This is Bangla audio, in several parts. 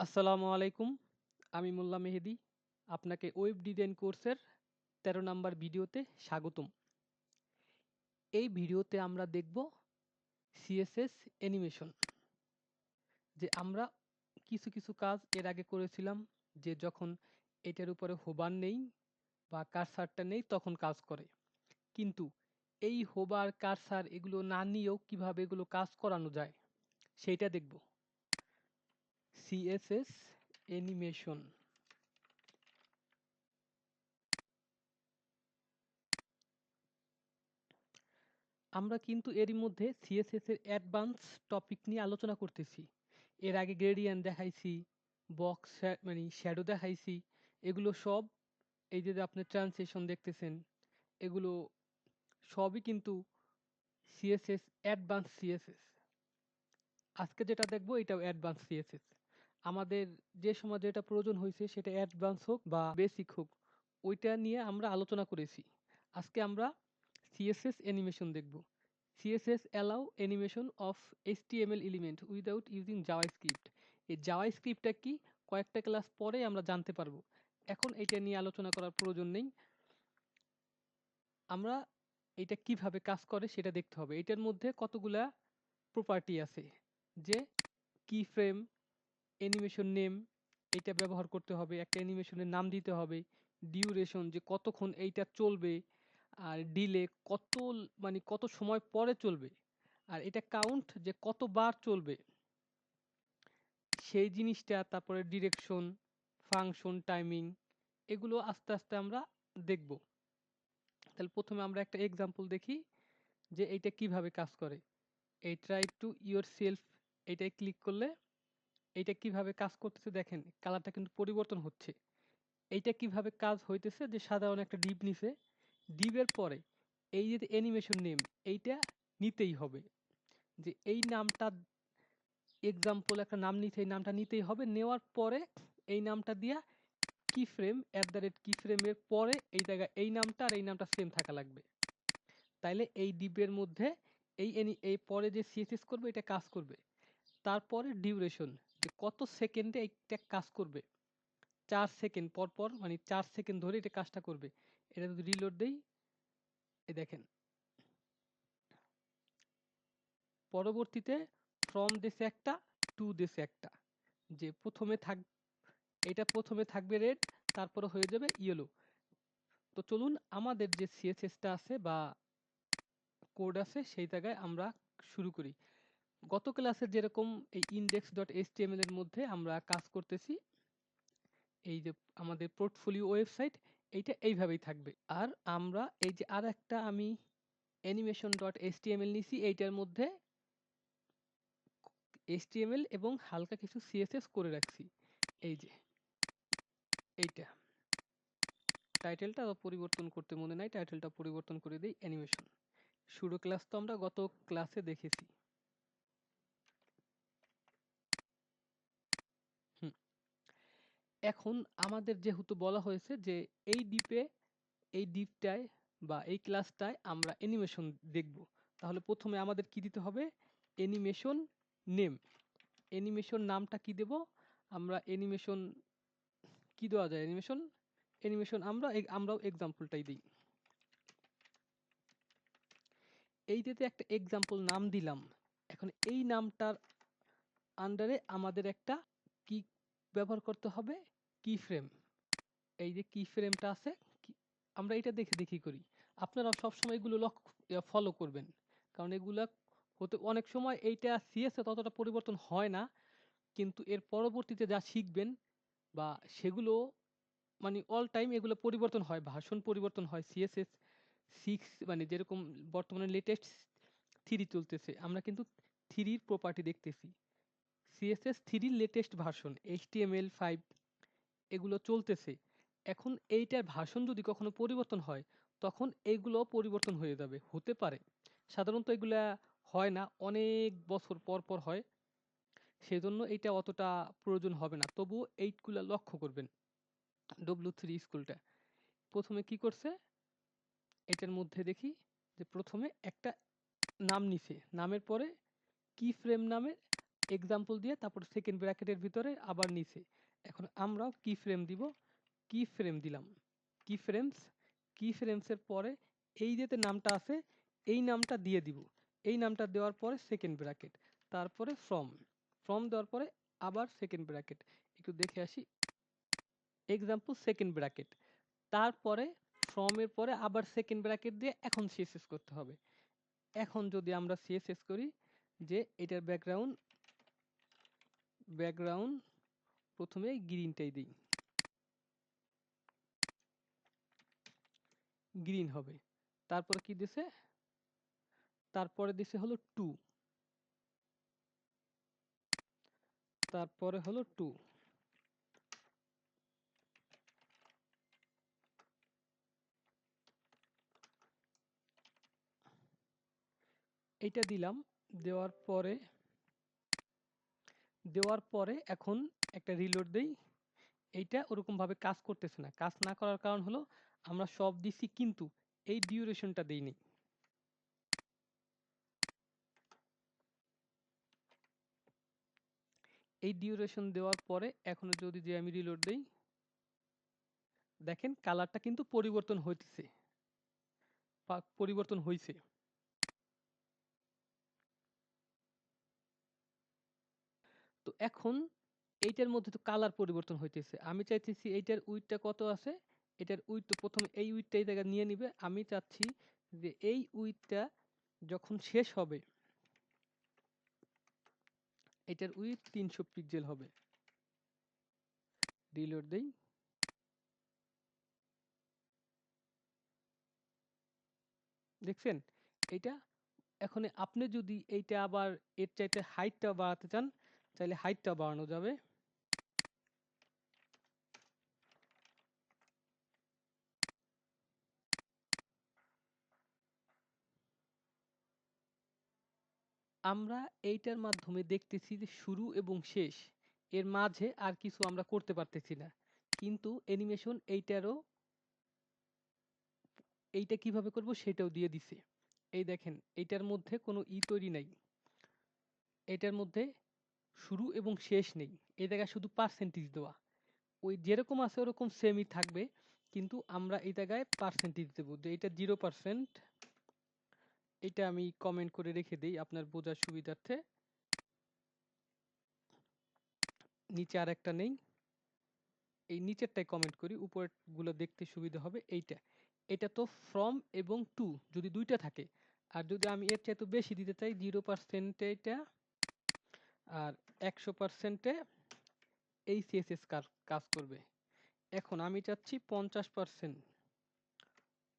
আসসালামু আলাইকুম। আমি মোল্লা মেহেদী। আপনাকে ওয়েব ডিজাইন কোর্সের ১৩ নাম্বার ভিডিওতে স্বাগতম। এই ভিডিওতে আমরা দেখব সিএসএস অ্যানিমেশন। যে আমরা কিছু কাজ এর আগে করেছিলাম, যে যখন এটার উপরে হোভার নেই বা কার্সারটা নেই তখন কাজ করে। কিন্তু এই হোভার, কার্সার এগুলো না নিয়েও কিভাবে এগুলো কাজ করানো যায় সেইটা দেখব। CSS animation. আমরা কিন্তু এরই মধ্যে সিএসএস এর অ্যাডভান্স টপিক নিয়ে আলোচনা করতেছি। এর আগে গ্রেডিয়েন্ট দেখাইছি, বক্স মানে শ্যাডো দেখাইছি। এগুলো সব, এই যে আপনি ট্রান্সলেশন দেখতেছেন, এগুলো সবই কিন্তু সিএসএস, অ্যাডভান্স সিএসএস। আজকে যেটা দেখবো এটাও অ্যাডভান্স সিএসএস। আমাদের যে সময় যেটা প্রয়োজন হয়েছে সেটা অ্যাডভান্স হোক বা বেসিক হোক, ওইটা নিয়ে আমরা আলোচনা করেছি। আজকে আমরা সিএসএস অ্যানিমেশন দেখব। CSS allow animation of HTML element without using JavaScript. এই জাভাস্ক্রিপ্টটা কি কয়েকটা ক্লাস পরে আমরা জানতে পারবো। এখন এটা নিয়ে আলোচনা করার প্রয়োজন নেই। আমরা এটা কিভাবে কাজ করে সেটা দেখতে হবে। এটার মধ্যে কতগুলা প্রপার্টি আছে, যে কি ফ্রেম, অ্যানিমেশন নেম, এটা ব্যবহার করতে হবে, একটা অ্যানিমেশনের নাম দিতে হবে, ডিউরেশন যে কতক্ষণ এইটা চলবে, আর ডিলে মানে কত সময় পরে চলবে, আর এটা কাউন্ট যে কতবার চলবে সেই জিনিসটা, তারপরে ডিরেকশন, ফাংশন, টাইমিং, এগুলো আস্তে আস্তে আমরা দেখব। তাহলে প্রথমে আমরা একটা এক্সাম্পল দেখি যে এইটা কিভাবে কাজ করে। এই ট্রাই টু ইয়োর সেলফ, এইটাই ক্লিক করলে এইটা কিভাবে কাজ করতেছে দেখেন, কালারটা কিন্তু পরিবর্তন হচ্ছে। এইটা কিভাবে কাজ হইতেছে, যে সাধারণ একটা ডিপ নিছে, ডিপের পরে এই যে অ্যানিমেশন নেম, এইটা নিতেই হবে। যে এই নামটা, এক্সাম্পল একটা নাম নিতে, এই নামটা নিতেই হবে। নেওয়ার পরে এই নামটা দিয়া কি ফ্রেম, কি ফ্রেমের পরে এই জায়গায় এই নামটা আর এই নামটা সেম থাকা লাগবে। তাইলে এই ডিপের মধ্যে এই পরে যে সিএসএস করবে এটা কাজ করবে। তারপরে ডিউরেশন, যে কত সেকেন্ডে এইটা কাজ করবে। 4 সেকেন্ড পর পর, মানে 4 সেকেন্ড ধরে এটা কাজটা করবে। এটা যদি রিলোড দেই, এই দেখেন পরবর্তীতে ফ্রম দেশে একটা, টু দেশে একটা, যে এটা প্রথমে থাকবে রেড, তারপরে হয়ে যাবে ইয়েলো। তো চলুন আমাদের যে সিএসএসটা আছে বা কোড আছে সেই জায়গায় আমরা শুরু করি। গত ক্লাসে যেরকম এই index.html এর মধ্যে আমরা কাজ করতেছি, এই যে আমাদের পোর্টফোলিও ওয়েবসাইট, এইটা এইভাবেই থাকবে। আর আমরা এই যে আর একটা আমি animation.html নিছি, এইটার মধ্যে HTML এবং হালকা কিছু CSS করে রাখছি। এই যে এইটা টাইটেলটা পরিবর্তন করতে মনে নাই, টাইটেলটা পরিবর্তন করে দিই অ্যানিমেশন। শুরু ক্লাস তো আমরা গত ক্লাসে দেখেছি। হুম, এখন আমাদের যেহেতু বলা হয়েছে যে এই ডিপটায় বা এই ক্লাসটায় আমরা অ্যানিমেশন দেখব, তাহলে প্রথমে আমাদের কি দিতে হবে, অ্যানিমেশন নেম। অ্যানিমেশন নামটা কি দেব, আমরা অ্যানিমেশন কি দেওয়া যায়, অ্যানিমেশন আমরাও এক্সাম্পলটাই দিই। এইটাতে একটা এক্সাম্পল নাম দিলাম। এখন এই নামটার আন্ডারে আমাদের একটা কি ব্যবহার করতে হবে, কি ফ্রেম। এই যে কি ফ্রেমটা আছে, আমরা এটা দেখি করি। আপনারা সবসময় এগুলো ফলো করবেন, কারণ এগুলা হতে অনেক সময় এইটা সিএসএ ততটা পরিবর্তন হয় না, কিন্তু এর পরবর্তীতে যা শিখবেন বা সেগুলো মানে অল টাইম এগুলো পরিবর্তন হয়, ভার্সন পরিবর্তন হয়। সিএসএস 6 মানে যেরকম বর্তমানে লেটেস্ট 3 চলতেছে, আমরা কিন্তু 3 প্রপার্টি দেখতেছি। সিএসএস 3 লেটেস্ট ভার্সন, HTML5 এগুলো চলতেছে। এখন এইটার ভার্সন যদি কখনো পরিবর্তন হয়, তখন এইগুলো পরিবর্তন হয়ে যাবে, হতে পারে। সাধারণত এগুলা হয় না, অনেক বছর পর পর হয়, সেজন্য এটা অতটা প্রয়োজন হবে না। তবুও এইগুলা লক্ষ্য করবেন। W3 স্কুলটা প্রথমে কি করছে, এটার মধ্যে দেখি যে প্রথমে একটা নাম নিছে, নামের পরে কি ফ্রেম নামে এক্সাম্পল দিয়ে তারপর সেকেন্ড ব্র্যাকেটের ভিতরে আবার নিচে। এখন আমরাও কি ফ্রেম দিব, কি ফ্রেম দিলাম, কি ফ্রেমস, কি ফ্রেমসের পরে এই যেতে নামটা আছে এই নামটা দিয়ে দিব। এই নামটা দেওয়ার পরে সেকেন্ড ব্র্যাকেট, তারপরে ফ্রম, ফ্রম দেওয়ার পরে আবার সেকেন্ড ব্র্যাকেট। একটু দেখে আসি, এক্সাম্পল সেকেন্ড ব্র্যাকেট, তারপরে ফ্রমের পরে আবার সেকেন্ড ব্র্যাকেট দিয়ে এখন সিএসএস করতে হবে। এখন যদি আমরা সিএসএস করি যে এটার ব্যাকগ্রাউন্ড, ব্যাকগ্রাউন্ড প্রথমে গ্রিনটাই দিই, গ্রিন হবে। তারপরে কি দিছে, তারপরে দিছে হলো 2, তারপরে হলো 2, এইটা দিলাম। দেওয়ার পরে, দেওয়ার পরে এখন একটা রিলোড দেই। এইটা ওরকম ভাবে কাজ করতেছে না। কাজ না করার কারণ হলো আমরা সব দিছি কিন্তু এই ডিউরেশনটা দেইনি। এই ডিউরেশন দেওয়ার পরে এখন যদি যে আমি রিলোড দেই, দেখেন কালারটা কিন্তু পরিবর্তন হইতেছে, পরিবর্তন হইছে। তো এখন এইটার মধ্যে তো কালার পরিবর্তন হইতেছে। আমি চাইতেছি এইটার উইডথটা কত আছে, এটার উইডথ তো প্রথমে এই উইডথটা এই জায়গায় নিয়ে নিবে। আমি চাচ্ছি যে এই উইডথটা যখন শেষ হবে এটার উইডথ 300 পিক্সেল হবে। রিলোড দেই, দেখছেন এইটা। এখন আপনি যদি এইটা আবার এর চাইতে হাইটটা বাড়াতে চান চাইলে হাইটটা বাড়ানো যাবে। আমরা এইটার মাধ্যমে দেখতেছি যে শুরু এবং শেষ, এর মাঝে আর কিছু আমরা করতে পারতেছি না। কিন্তু অ্যানিমেশন এইটারও, এইটা কিভাবে করব সেটাও দিয়ে দিছে। এই দেখেন এইটার মধ্যে কোনো তৈরি নাই, এটার মধ্যে শুরু এবং শেষ নেই, এই জায়গায় শুধু পার্সেন্টেজ দেওয়া। ওই যেরকম আছে ওরকম সেমই থাকবে, কিন্তু আমরা এই জায়গায় পার্সেন্টেজ দেবো যে এটা 0%। এটা আমি কমেন্ট করে রেখে দিই আপনার বোঝার সুবিধার্থে। নিচে আর একটা নেই, এই নিচেরটাই কমেন্ট করি, উপরের গুলো দেখতে সুবিধা হবে। এইটা, এটা তো ফ্রম এবং টু যদি দুইটা থাকে, আর যদি আমি এর চাইতে বেশি দিতে চাই 0%, এটা আর 100%-এ এই সিএসএস কাজ করবে। এখন আমি চাচ্ছি 50%,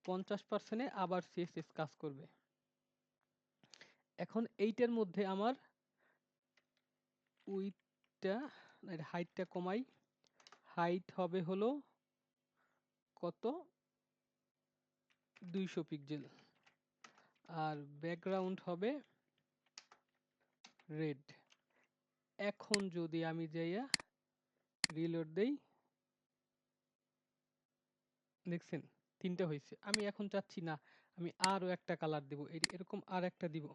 50%-এ আবার সিএসএস কাজ করবে। এখন এইটার মধ্যে আমার উইডথটা, হাইটটা কমাই, হাইট হবে হলো কত, 200 পিক্সেল, আর ব্যাকগ্রাউন্ড হবে রেড। এখন যদি আমি যাইয়া রিলোড দেই, দেখছেন তিনটা হয়েছে। আমি এখন চাচ্ছি না, আমি আরো একটা কালার দেব, এরকম আর একটা দিব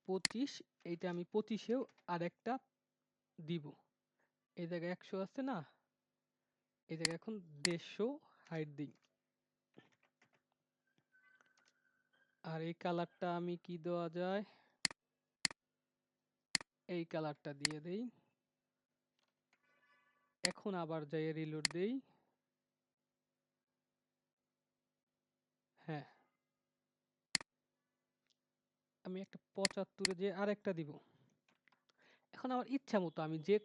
25, এইটা আমি 25-এও আর একটা দিব। এই জায়গায় 100 আছে না, এই জায়গায় এখন 150 হাইট দিই। আর এই কালারটা আমি কি দেওয়া যায়, এই কালারটা দিয়ে দেই। এখন আবার যাই রিলোড দেই, হ্যাঁ আমি একটা 75-এ যে আর একটা দিব। এখন আমার ইচ্ছা মতো আমি যে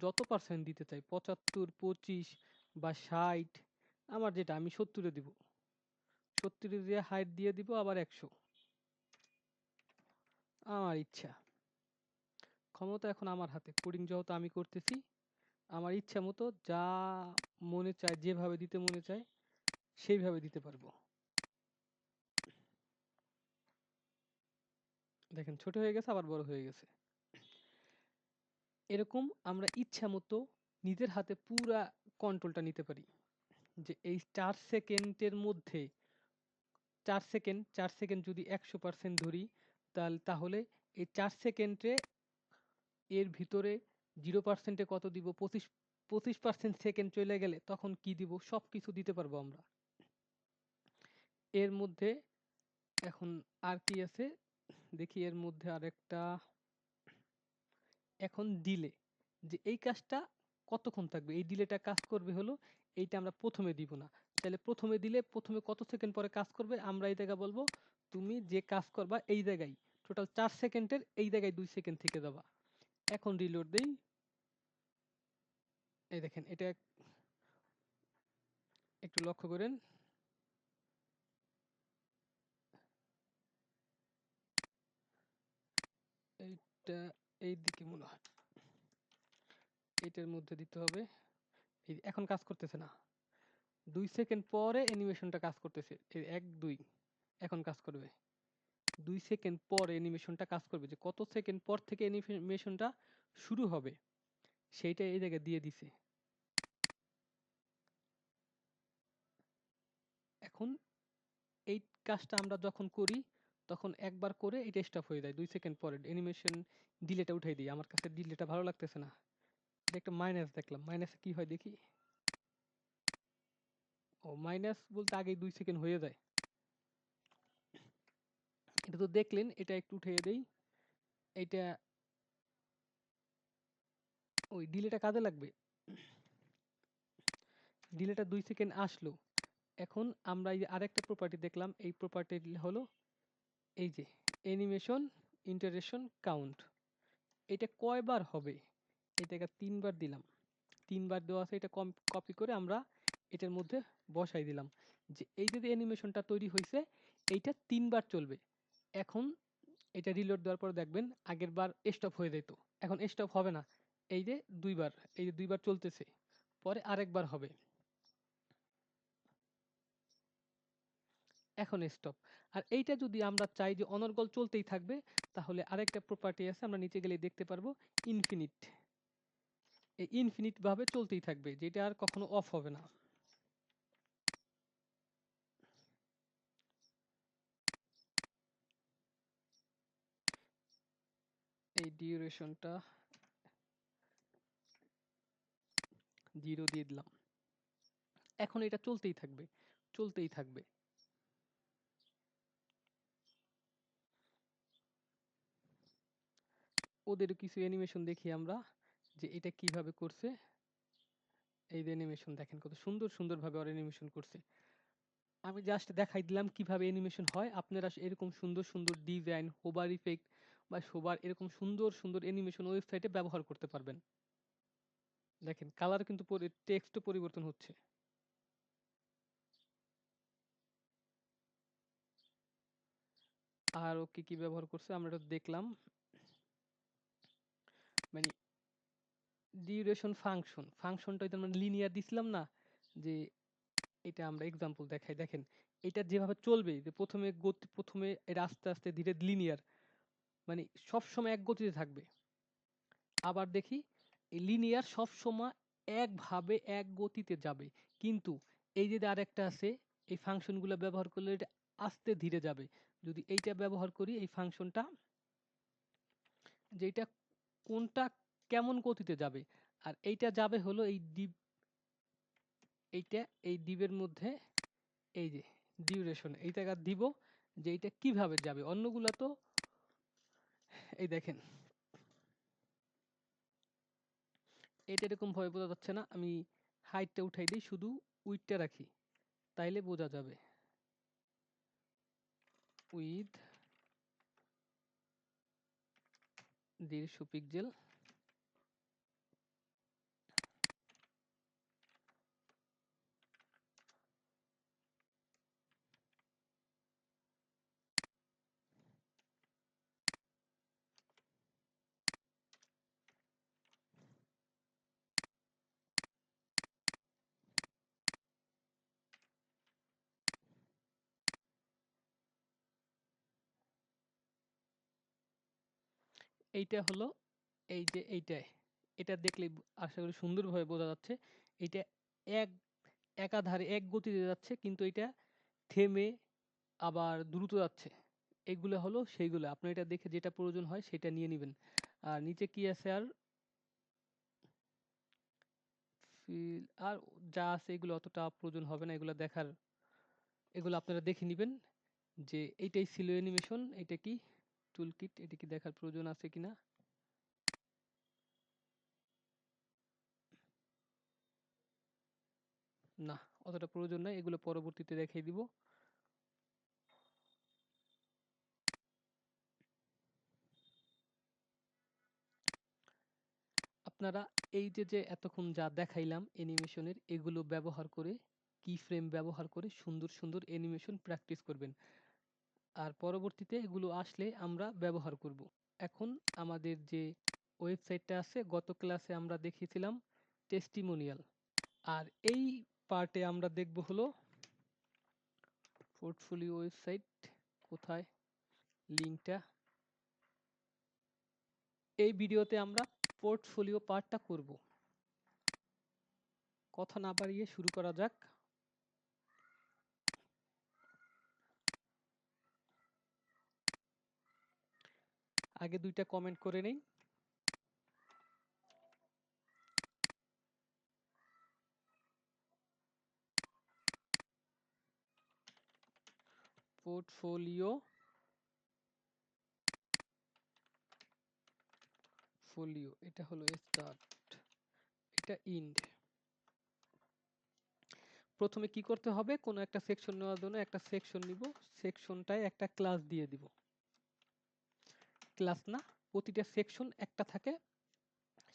যত পার্সেন্ট দিতে চাই, 75, 25 বা 60, আমার যেটা আমি 70-এ দিব, 70-এ দিয়ে হাইট দিয়ে দিব আবার 100, আমার ইচ্ছা। ক্ষমতা এখন আমার হাতে, কোডিং যেহেতু আমি করতেছি, আমার ইচ্ছা মতো যা মনে চায় যেভাবে দিতে মনে চায় সেইভাবে দিতে পারবো। দেখেন ছোট হয়ে গেছে আবার বড় হয়ে গেছে। এরকম আমরা ইচ্ছা মতো নিজের হাতে পুরা কন্ট্রোলটা নিতে পারি, যে এই 4 সেকেন্ডের মধ্যে 4 সেকেন্ড, 4 সেকেন্ড যদি 100% ধরি তাহলে এই 4 সেকেন্ডে এর ভিতরে 0% কত দিব, 25% সেকেন্ড চলে গেলে তখন কি দিব, সব কিছু দিতে পারবো আমরা। এর মধ্যে এখন আর কি আছে দেখি, এর মধ্যে আরেকটা এখন ডিলে, যে এই কাজটা কতক্ষণ থাকবে, এই ডিলেটা কাজ করবে হলো এইটা আমরা প্রথমে দিব না। চাইলে প্রথমে দিলে প্রথমে কত সেকেন্ড পরে কাজ করবে আমরা এই জায়গায় বলবো তুমি যে কাজ করবা এই জায়গায় টোটাল 4 সেকেন্ডের এই জায়গায় 2 সেকেন্ড থেকে যাবা। এখন রিলোড দেই, এই দেখেন এটা একটু লক্ষ্য করেন, এইটা এই দিকে মনে হয় এটার মধ্যে দিতে হবে। এখন কাজ করতেছে না, 2 সেকেন্ড পরে অ্যানিমেশনটা কাজ করতেছে, এই 1 2 এখন কাজ করবে। 2 সেকেন্ড পর অ্যানিমেশনটা কাজ করবে, যে কত সেকেন্ড পর থেকে অ্যানিমেশনটা শুরু হবে সেইটা এই জায়গায় দিয়ে দিছে। এখন এই কাজটা আমরা যখন করি তখন একবার করে এটা স্টপ হয়ে যায়, 2 সেকেন্ড পরে অ্যানিমেশন ডিলেটা উঠাই দিই। আমার কাছে ডিলেটা ভালো লাগতেছে না, এটা একটা মাইনাস দেখলাম, মাইনাস কি হয় দেখি। ও মাইনাস বলতে আগেই 2 সেকেন্ড হয়ে যায়, এটা তো দেখলেন। এটা একটু উঠিয়ে দেই, এইটা ওই ডিলেটা কাজে লাগবে। ডিলেটা 2 সেকেন্ড আসলো। এখন আমরা এই যে আরেকটা প্রপার্টি দেখলাম, এই প্রপার্টি হলো এই যে অ্যানিমেশন ইন্টারেকশন কাউন্ট, এটা কয়বার হবে, এটাকে 3বার দিলাম। 3বার দেওয়া আছে, এটা কপি করে আমরা এটার মধ্যে বসাই দিলাম, যে এই যে অ্যানিমেশনটা তৈরি হয়েছে এইটা 3বার চলবে। এখন এটা রিলোড দেওয়ার পর দেখবেন আগের বার স্টপ হয়ে যেত, এখন স্টপ হবে না, এই যে 2বার, এই যে 2বার চলতেছে, পরে আরেকবার হবে, এখন স্টপ। আর এইটা যদি আমরা চাই যে অনর্গল চলতেই থাকবে, তাহলে আরেকটা প্রপার্টি আছে, আমরা নিচে গেলে দেখতে পারবো ইনফিনিট। এই ইনফিনিট ভাবে চলতেই থাকবে, যেটা আর কখনো অফ হবে না। এই ডিউরেশনটা 0 দিয়ে দিলাম। এখন এটা চলতেই থাকবে, চলতেই থাকবে। ওদের কিছু অ্যানিমেশন দেখি আমরা, যে এটা কিভাবে করছে। এই যে অ্যানিমেশন দেখেন কত সুন্দর সুন্দর ভাবে ওর অ্যানিমেশন করছে। আমি জাস্ট দেখাই দিলাম কিভাবে অ্যানিমেশন হয়, আপনারা এরকম সুন্দর সুন্দর ডিজাইন, হোভার ইফেক্ট বা শোবার এরকম সুন্দর সুন্দর অ্যানিমেশন ওয়েবসাইটে ব্যবহার করতে পারবেন। দেখেন কালার কিন্তু টেক্সটও পরিবর্তন হচ্ছে। আর ও কি কি ব্যবহার করছে আমরা এটা দেখলাম, মানে ডিউরেশন ফাংশন, ফাংশনটা মানে লিনিয়ার দিছিলাম না, যে এটা আমরা এক্সাম্পল দেখাই, দেখেন এটা যেভাবে চলবে, যে প্রথমে গতি, প্রথমে এটা আস্তে আস্তে ধীরে লিনিয়ার, মানে সব সময় এক গতিতে থাকবে। আবার দেখি এই লিনিয়ার সব সময় একভাবে এক গতিতে যাবে, কিন্তু এই যে আরেকটা আছে, এই ফাংশনগুলো ব্যবহার করলে এটা আস্তে ধীরে যাবে। যদি এইটা ব্যবহার করি এই ফাংশনটা, যেটা কোনটা কেমন গতিতে যাবে, আর এইটা যাবে হলো এই ডিপ, এইটা এই ডিবের মধ্যে এই যে ডিউরেশন এই জায়গা দিব, যে এইটা কিভাবে যাবে, অন্যগুলা তো এই দেখেন এটা এরকম ভাবে বোঝা যাচ্ছে না, আমি হাইটটা উঠাই দিই, শুধু উইডটা রাখি, তাইলে বোঝা যাবে। উইথ 150 পিক্সেল, এইটা হলো এই যে এইটাই, এটা দেখলে আশা করি সুন্দরভাবে বোঝা যাচ্ছে, এটা এক একাধারে এক গতিতে যাচ্ছে, কিন্তু এটা থেমে আবার দ্রুত যাচ্ছে। এগুলো হলো সেইগুলো, আপনি এটা দেখে যেটা প্রয়োজন হয় সেটা নিয়ে নেবেন। আর নিচে কি আছে আর ফিল আর যা আছে এগুলো অতটা প্রয়োজন হবে না এগুলো দেখার, এগুলো আপনারা দেখে নেবেন যে এইটাই ছিল অ্যানিমেশন। এটা কি টুল কিট, এটা কি দেখার প্রয়োজন আছে কিনা। না, অতটা প্রয়োজন নাই, এগুলো পরবর্তীতে দেখিয়ে দিব। আপনারা এই যে এতক্ষণ যা দেখাইলাম অ্যানিমেশনের, এগুলো ব্যবহার করে কি ফ্রেম ব্যবহার করে সুন্দর সুন্দর অ্যানিমেশন প্র্যাকটিস করবেন, আর পরবর্তীতে এগুলো আসলে আমরা ব্যবহার করব। এখন আমাদের যে ওয়েবসাইটটা আছে, গত ক্লাসে আমরা দেখিয়েছিলাম টেস্টিমোনিয়াল, আর এই পার্টে আমরা দেখব হলো পোর্টফোলিও ওয়েবসাইট। কোথায় লিঙ্কটা? এই ভিডিওতে আমরা পোর্টফোলিও পার্টটা করব। কথা না বাড়িয়ে শুরু করা যাক। আগে দুইটা কমেন্ট করে নেই। পোর্টফোলিও এটা হলো স্টার্ট, এটা ইন্ড। প্রথমে কি করতে হবে, কোনো একটা সেকশন নেওয়ার জন্য একটা সেকশন নিব, সেকশনটায় একটা ক্লাস দিয়ে দিব। ক্লাস না, প্রতিটা সেকশন একটা থাকে,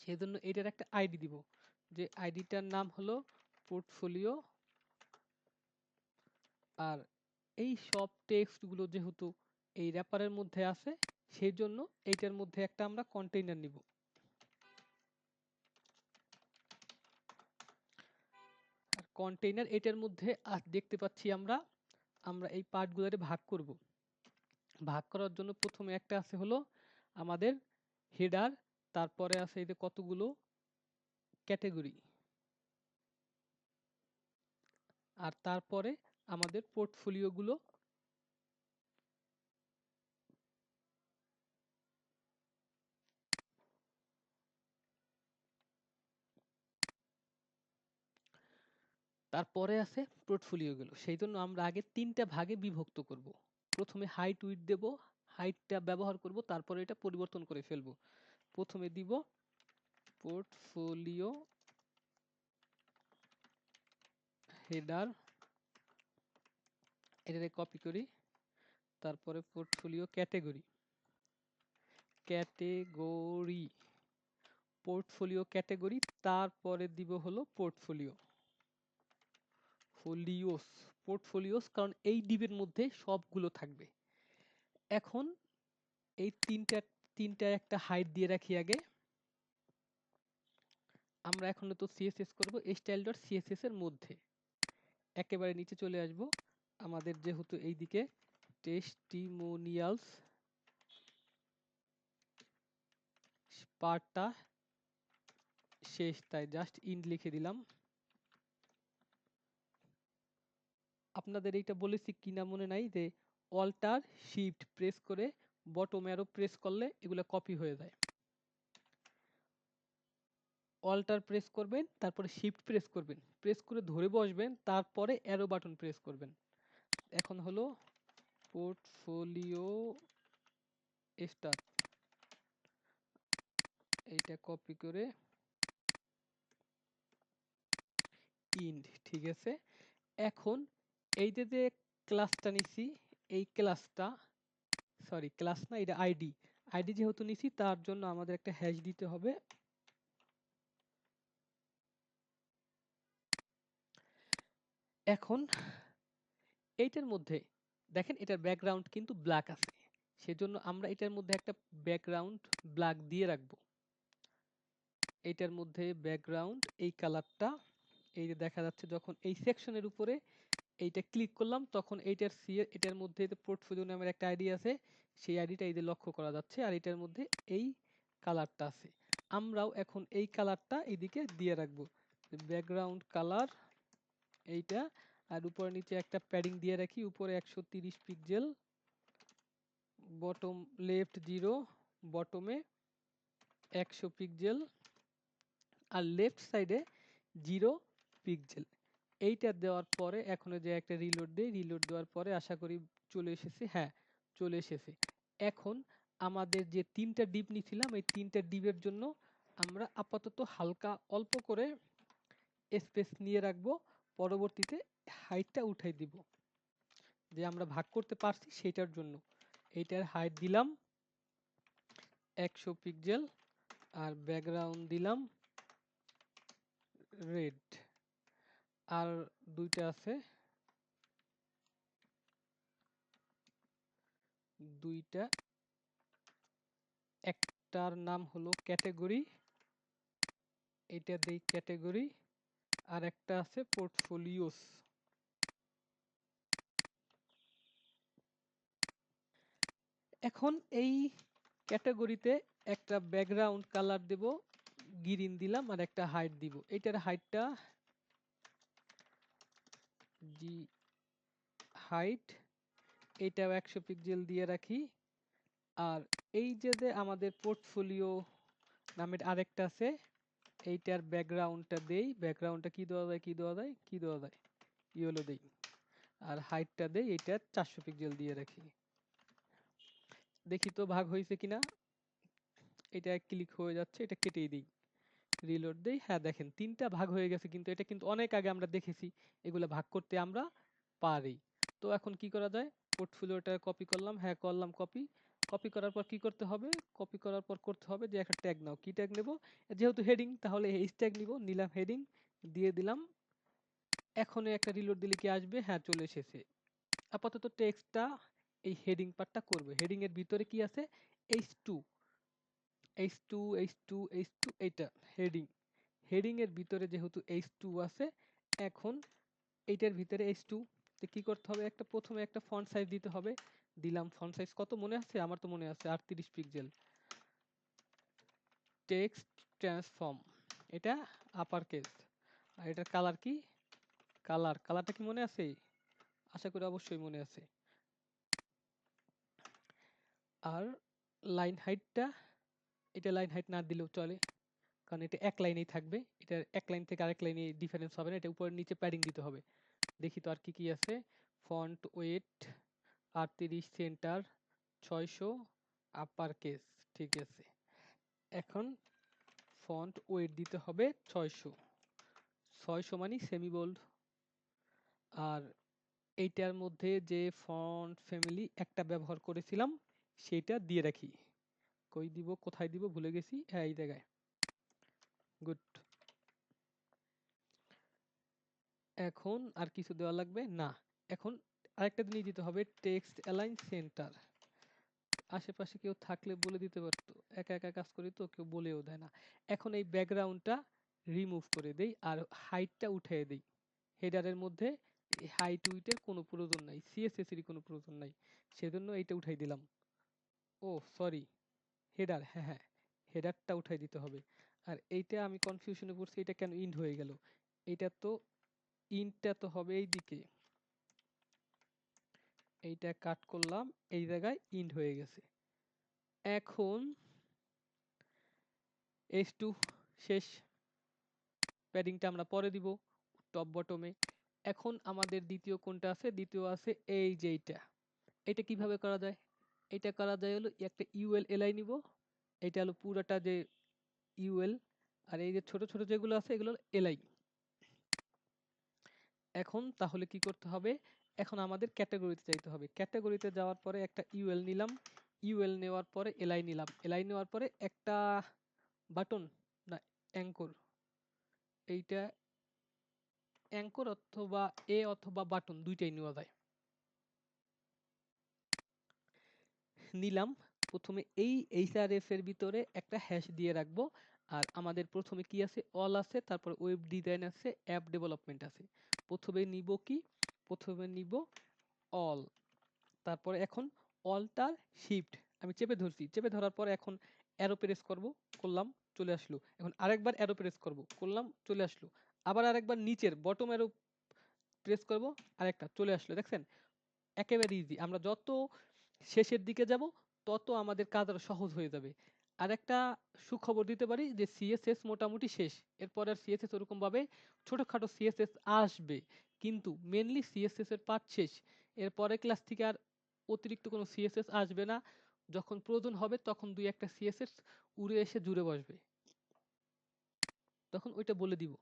সেই জন্য এটার একটা আইডি দিব, যে আইডিটার নাম হলো পোর্টফোলিও। আর এই সব টেক্সটগুলো যেহেতু এই র্যাপারের মধ্যে আছে, সেই জন্য এইটার মধ্যে একটা আমরা কন্টেইনার নিব। আর কন্টেইনার এটার মধ্যে দেখতে পাচ্ছি আমরা আমরা এই পার্টগুলোরে ভাগ করব। ভাগ করার জন্য প্রথমে একটা আছে হলো আমাদের হেডার, তারপরে আছে এই যে কতগুলো ক্যাটাগরি, আর তারপরে আমাদের পোর্টফোলিওগুলো। তারপরে আছে পোর্টফোলিওগুলো, সেই জন্য আমরা আগে তিনটা ভাগে বিভক্ত করব। প্রথমে হাইট উইডথ দেব, হাইটটা ব্যবহার করব, তারপরে এটা পরিবর্তন করে ফেলব। প্রথমে দিব পোর্টফোলিও হেডার, এটাকে কপি করি, তারপরে portfolio category, category portfolio category, তারপরে দিব হলো পোর্টফোলিও ফোলিওস, পোর্টফোলিওস, কারণ এই ডিবের মধ্যে সবগুলো থাকবে। এখন এই তিনটা একটা হাইট দিয়ে রাখি আগে। আমরা এখন তো সিএসএস করব স্টাইল ডট সিএসএস এর মধ্যে। একেবারে নিচে চলে আসব, আমাদের যেহেতু এইদিকে টেস্টিমোনিয়ালস পার্টটা শেষ, তাই জাস্ট ইন্ড লিখে দিলাম। আপনাদের এইটা বলেছি কিনা মনে নাই, যে অল্টার শিফট প্রেস করে বটম অ্যারো প্রেস করলে এগুলো কপি হয়ে যায়। অল্টার প্রেস করবেন, তারপরে শিফট প্রেস করবেন, প্রেস করে ধরে বসবেন, তারপরে অ্যারো বাটন প্রেস করবেন। এখন হলো পোর্টফোলিও স্টার্ট, এইটা কপি করে ইন্ড, ঠিক আছে। এখন এই যে ক্লাসটা নিছি, এই ক্লাসটা, সরি ক্লাস না, এটা আইডি, আইডি যেহেতু নিছি তার জন্য আমাদের একটা হ্যাশ দিতে হবে। এখন এইটার মধ্যে দেখেন এটার ব্যাকগ্রাউন্ড কিন্তু ব্ল্যাক আছে, সেজন্য আমরা এটার মধ্যে একটা ব্যাকগ্রাউন্ড ব্ল্যাক দিয়ে রাখবো। এইটার মধ্যে ব্যাকগ্রাউন্ড এই কালারটা, এই যে দেখা যাচ্ছে যখন এই সেকশনের উপরে এইটা ক্লিক করলাম, তখন এটার মধ্যে পোর্টফোলিও নামের একটা আইডি আছে, সেই আইডিটা এই যে লক্ষ্য করা যাচ্ছে, আর এটার মধ্যে এই কালারটা আছে। আমরাও এখন এই কালারটা এইদিকে দিয়ে রাখবো, ব্যাকগ্রাউন্ড কালার এইটা। আর উপরে নিচে একটা প্যাডিং দিয়ে রাখি, উপরে 130 পিক্সেল, বটম লেফট 0, বটমে 100 পিক্সেল আর লেফট সাইডে 0 পিক্সেল। এইটা দেওয়ার পরে এখন যে একটা রিলোড দেই, রিলোড দেওয়ার পরে আশা করি চলে এসেছে। হ্যাঁ, চলে এসেছে। এখন আমাদের যে 3টা ডিপ নিছিলাম এই 3টা ডিপের জন্য আমরা আপাতত হালকা অল্প করে স্পেস নিয়ে রাখবো, পরবর্তীতে হাইটটা উঠাই দিব, যে আমরা ভাগ করতে পারছি সেটার জন্য। এইটার হাইট দিলাম 100 পিক্সেল আর ব্যাকগ্রাউন্ড দিলাম রেড। আর দুইটা আছে, দুইটা, একটার নাম হলো ক্যাটাগরি, এটা দেই ক্যাটাগরি, আর একটা আছে পোর্টফোলিওস। এখন এই ক্যাটাগরিতে একটা ব্যাকগ্রাউন্ড কালার দেব, গ্রিন দিলাম, আর একটা হাইট দিব। এটার হাইটটা জি হাইট, এটাও 100 পিক্সেল দিয়ে রাখি। আর এই যে আমাদের পোর্টফোলিও নামের আরেকটা আছে, এইটার ব্যাকগ্রাউন্ডটা দেই। ব্যাকগ্রাউন্ডটা কি দেওয়া যায়, কি দেওয়া যায়, কি দেওয়া যায়, ইয়েলো দেই। আর হাইটটা দেই এটা 400 পিক্সেল দিয়ে রাখি। দেখি তো ভাগ হয়েছে কিনা। এটা ক্লিক হয়ে যাচ্ছে, এটা কেটেই দিই, রিলোড দেই। হ্যাঁ দেখেন 3টা ভাগ হয়ে গেছে, কিন্তু এটা কিন্তু অনেক আগে আমরা দেখেছি এগুলো ভাগ করতে আমরা পারি। তো এখন কি করা যায়, পোর্টফোলিওটা কপি করলাম, হ্যাঁ করলাম কপি। কপি করার পর কি করতে হবে, কপি করার পর করতে হবে যে একটা ট্যাগ নাও। কি ট্যাগ নেব, যেহেতু হেডিং তাহলে এইচ ট্যাগ নিব, নিলাম হেডিং দিয়ে দিলাম। এখন একটা রিলোড দিলে কি আসবে, হ্যাঁ চলে এসেছে। আপাতত টেক্সটটা এই হেডিং পার্টটা করবে। হেডিং এর ভিতরে কি আছে, h2 h2 h2 h2, এইটা হেডিং। হেডিং এর ভিতরে যেহেতু h2 আছে, এখন এইটার ভিতরে h2 তে কি করতে হবে, একটা প্রথমে একটা ফন্ট সাইজ দিতে হবে। দিলাম ফন্ট সাইজ কত মনে আছে, আমার তো মনে আছে 38 পিক্সেল। টেক্সট ট্রান্সফর্ম, এটা আপার কেস। আর এটার কালার কি, কালারটা কি মনে আছে, আশা করি অবশ্যই মনে আছে। আর লাইন হাইটটা, এটা লাইন হাইট না দিলেও চলে, কারণ এটা এক লাইনেই থাকবে। এটা এক লাইন থেকে আরেক লাইনে ডিফারেন্স হবে না, এটা উপরে নিচে প্যাডিং দিতে হবে। দেখি তো আর কি কি আছে, font wait 38, centre 600, upper case, ঠিক আছে। এখন ফন্ট ওয়েট দিতে হবে 600 মানে সেমি বোল্ড। আর এইটার মধ্যে যে ফন্ট ফ্যামিলি একটা ব্যবহার করেছিলাম সেটা দিয়ে রাখি। কই দিব, কোথায় দিব ভুলে গেছি, হ্যাঁ এই জায়গায়, গুড। এখন আর কিছু দেওয়া লাগবে না। এখন আরেকটা জিনিস দিতে হবে, টেক্সট অ্যালাইন সেন্টার। আশেপাশে কেউ থাকলে বলে দিতে পারতো, একা একা কাজ করি তো কেউ বলেও দেয় না। এখন এই ব্যাকগ্রাউন্ডটা রিমুভ করে দেই আর হাইটটা উঠিয়ে দেই। হেডারের মধ্যে হাইট উইটের কোনো প্রয়োজন নাই, সিএসএস এর কোনো প্রয়োজন নাই, সেজন্য এইটা উঠাই দিলাম। ও সরি, হেডার, হ্যাঁ হ্যাঁ, হেডারটা উঠাই দিতে হবে। আর এইটা আমি কনফিউশনে পড়ছি, এটা কেন ইন্ড হয়ে গেল, এইটা তো ইন্টটা তো হবে এই দিকে, এইটা কাট করলাম, এই জায়গায় ইন্ড হয়ে গেছে। এখন H2 শেষ, প্যাডিংটা আমরা পরে দিব টপ বটমে। এখন আমাদের দ্বিতীয় কোনটা আছে, দ্বিতীয় আছে এই যে এইটা। এটা কিভাবে করা যায়, এটা করা যায় হলো একটা ইউএল এলআই নিব, এটা হলো পুরাটা যে ইউএল, আর এই যে ছোট ছোট যেগুলো আছে এগুলো এলআই। এখন তাহলে কি করতে হবে, এখন আমাদের ক্যাটাগরিতে যাইতে হবে। ক্যাটাগরিতে যাওয়ার পরে একটা ইউএল নিলাম, ইউএল নেওয়ার পরে এলআই নিলাম, এলআই নেওয়ার পরে একটা বাটন না অ্যাঙ্কর, এইটা অ্যাঙ্কর অথবা এ অথবা বাটন দুইটাই নেওয়া যায়, নিলাম। প্রথমে এই এইচআরএফ এর ভিতরে একটা হ্যাশ দিয়ে রাখবো। আর আমাদের প্রথমে কি আছে, অল আছে, তারপর ওয়েব ডিজাইন আছে, অ্যাপ ডেভেলপমেন্ট আছে। প্রথমে নিব কি, প্রথমে নিব অল, তারপরে এখন অলটার শিফট আমি চেপে ধরছি, চেপে ধরার পরে এখন অ্যারো প্রেস করব, করলাম, চলে আসলো। এখন আরেকবার অ্যারো প্রেস করব, করলাম, চলে আসলো। আবার আরেকবার নিচের বটম অ্যারো প্রেস করব, আরেকটা চলে আসলো। দেখছেন একেবারে ইজি। আমরা যত শেষের দিকে যাব তত আমাদের কাজ আরো সহজ হয়ে যাবে। আরেকটা সুখবর দিতে পারি যে সিএসএস মোটামুটি শেষ। এরপর আর সিএসএস ওরকমভাবে ছোটখাটো সিএসএস আসবে। কিন্তু মেইনলি সিএসএস এর পার্ট শেষ। এর পরের ক্লাস থেকে আর অতিরিক্ত কোনো সিএসএস আসবে না। যখন প্রয়োজন হবে তখন ২-১ টা সিএসএস উড়ে এসে জুড়ে বসবে। তখন ওইটা বলে দিব।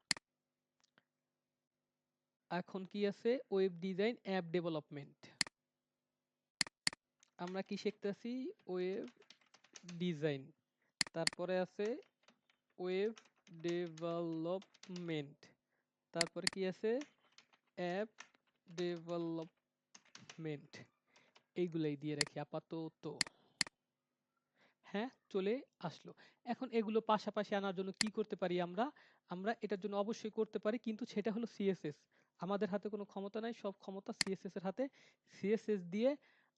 এখন কি আছে? Web design, app development. আমরা কি শিখতেছি? Web design. তারপরে আছে ওয়েব ডেভেলপমেন্ট। তারপরে কি আছে? App development. এইগুলাই দিয়ে রাখি আপাতত। হ্যাঁ, চলে আসলো। এখন এগুলো পাশাপাশি আনার জন্য কি করতে পারি আমরা? আমরা এটার জন্য অবশ্যই করতে পারি, কিন্তু সেটা হলো সিএসএস। আমাদের হাতে কোনো ক্ষমতা নাই, সব ক্ষমতা সিএসএস এর হাতে। সিএসএস দিয়ে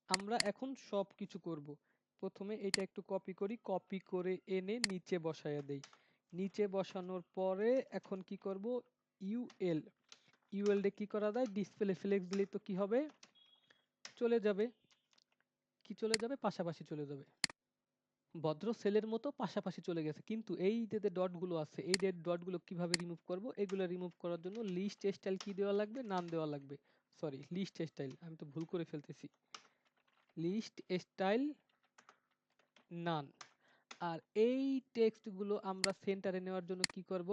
আমরা এখন সব কিছু করব। প্রথমে এটা একটু কপি করি, কপি করে এনে নিচে বসায়া দেই। নিচে বসানোর পরে এখন কি করব? ইউএল। ইউএল দিয়ে কি করা যায়? ডিসপ্লে ফ্লেক্স দিলে তো কি হবে? চলে যাবে। কি চলে যাবে? পাশাপাশি চলে যাবে। ভদ্র সেলের মতো পাশাপাশি চলে গেছে, কিন্তু এই যে ডটগুলো আছে, এই ডটগুলো কিভাবে রিমুভ করব? এগুলো রিমুভ করার জন্য লিস্ট স্টাইল কি দেওয়া লাগবে? নাম দেওয়া লাগবে। সরি, লিস্ট স্টাইল, আমি তো ভুল করে ফেলতেছি। লিস্ট স্টাইল নান। আর এই টেক্সটগুলো আমরা সেন্টারে নেওয়ার জন্য কি করব?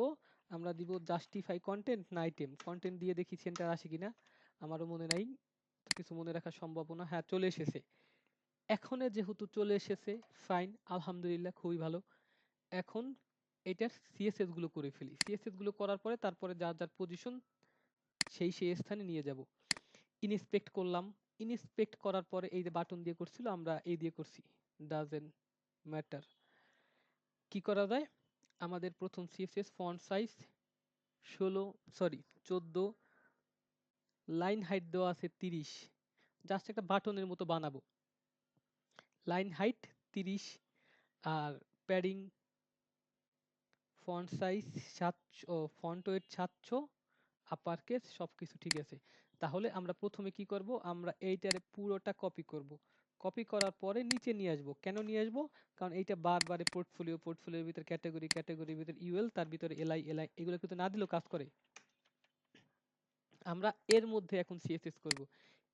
আমরা দিব জাস্টিফাই কন্টেন্ট না আইটেম। কন্টেন্ট দিয়ে দেখি সেন্টার আসে কিনা। আমারও মনে নাই, তো কিছু মনে রাখার সম্ভাবনা। হ্যাঁ, চলে এসেছে। এখন যেহেতু চলে এসেছে, ফাইন, আলহামদুলিল্লাহ, খুবই ভালো। এখন এটার সিএসএস গুলো করে ফেলি। সিএসএস গুলো করার পরে তারপরে যার যার পজিশন সেই স্থানে নিয়ে যাব। ইনস্পেক্ট করলাম। ইনস্পেক্ট করার পরে এই যে বাটন দিয়ে করছিল, আমরা এই দিয়ে করছি। Doesn't matter. কি করা যায়? আমাদের প্রথম CSS font size 14, line height দেওয়া আছে 30। জাস্ট একটা বাটনের মতো বানাবো। লাইন হাইট 30, আর padding font size 700, font weight 700, upper case সবকিছু ঠিক আছে। তাহলে আমরা প্রথমে কি করব? আমরা এইটারে পুরোটা কপি করব। কপি করার পরে নিচে নিয়ে আসব। কেন নিয়ে আসব? কারণ এইটা বারবারে পোর্টফোলিওর ভিতর ক্যাটাগরির ভিতর ইউএল, তার ভিতরে এলআই এগুলো কিন্তু না দিলেও কাজ করে। আমরা এর মধ্যে এখন সিএসএস করব।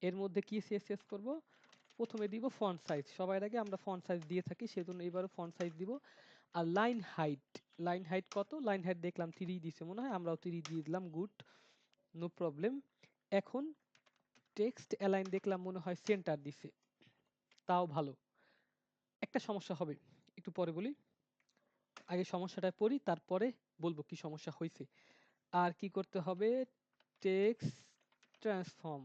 এর মধ্যে কি সিএসএস করব? প্রথমে দিব ফন্ট সাইজ। সবার আগে আমরা ফন্ট সাইজ দিয়ে থাকি, সেজন্য এবারও ফন্ট সাইজ দিব। আর লাইন হাইট, লাইন হাইট কত? লাইন হাইট দেখলাম 30 দিছে মনে হয়, আমরাও 30 দিয়ে দিলাম। Good, no problem. এখন টেক্সট অ্যালাইন দেখলাম মনে হয় সেন্টার দিছে, তাও ভালো। একটা সমস্যা হবে, একটু পরে বলি। আগে সমস্যাটা পড়ি, তারপরে বলবো কি সমস্যা হয়েছে। আর কি করতে হবে? টেক্সট ট্রান্সফর্ম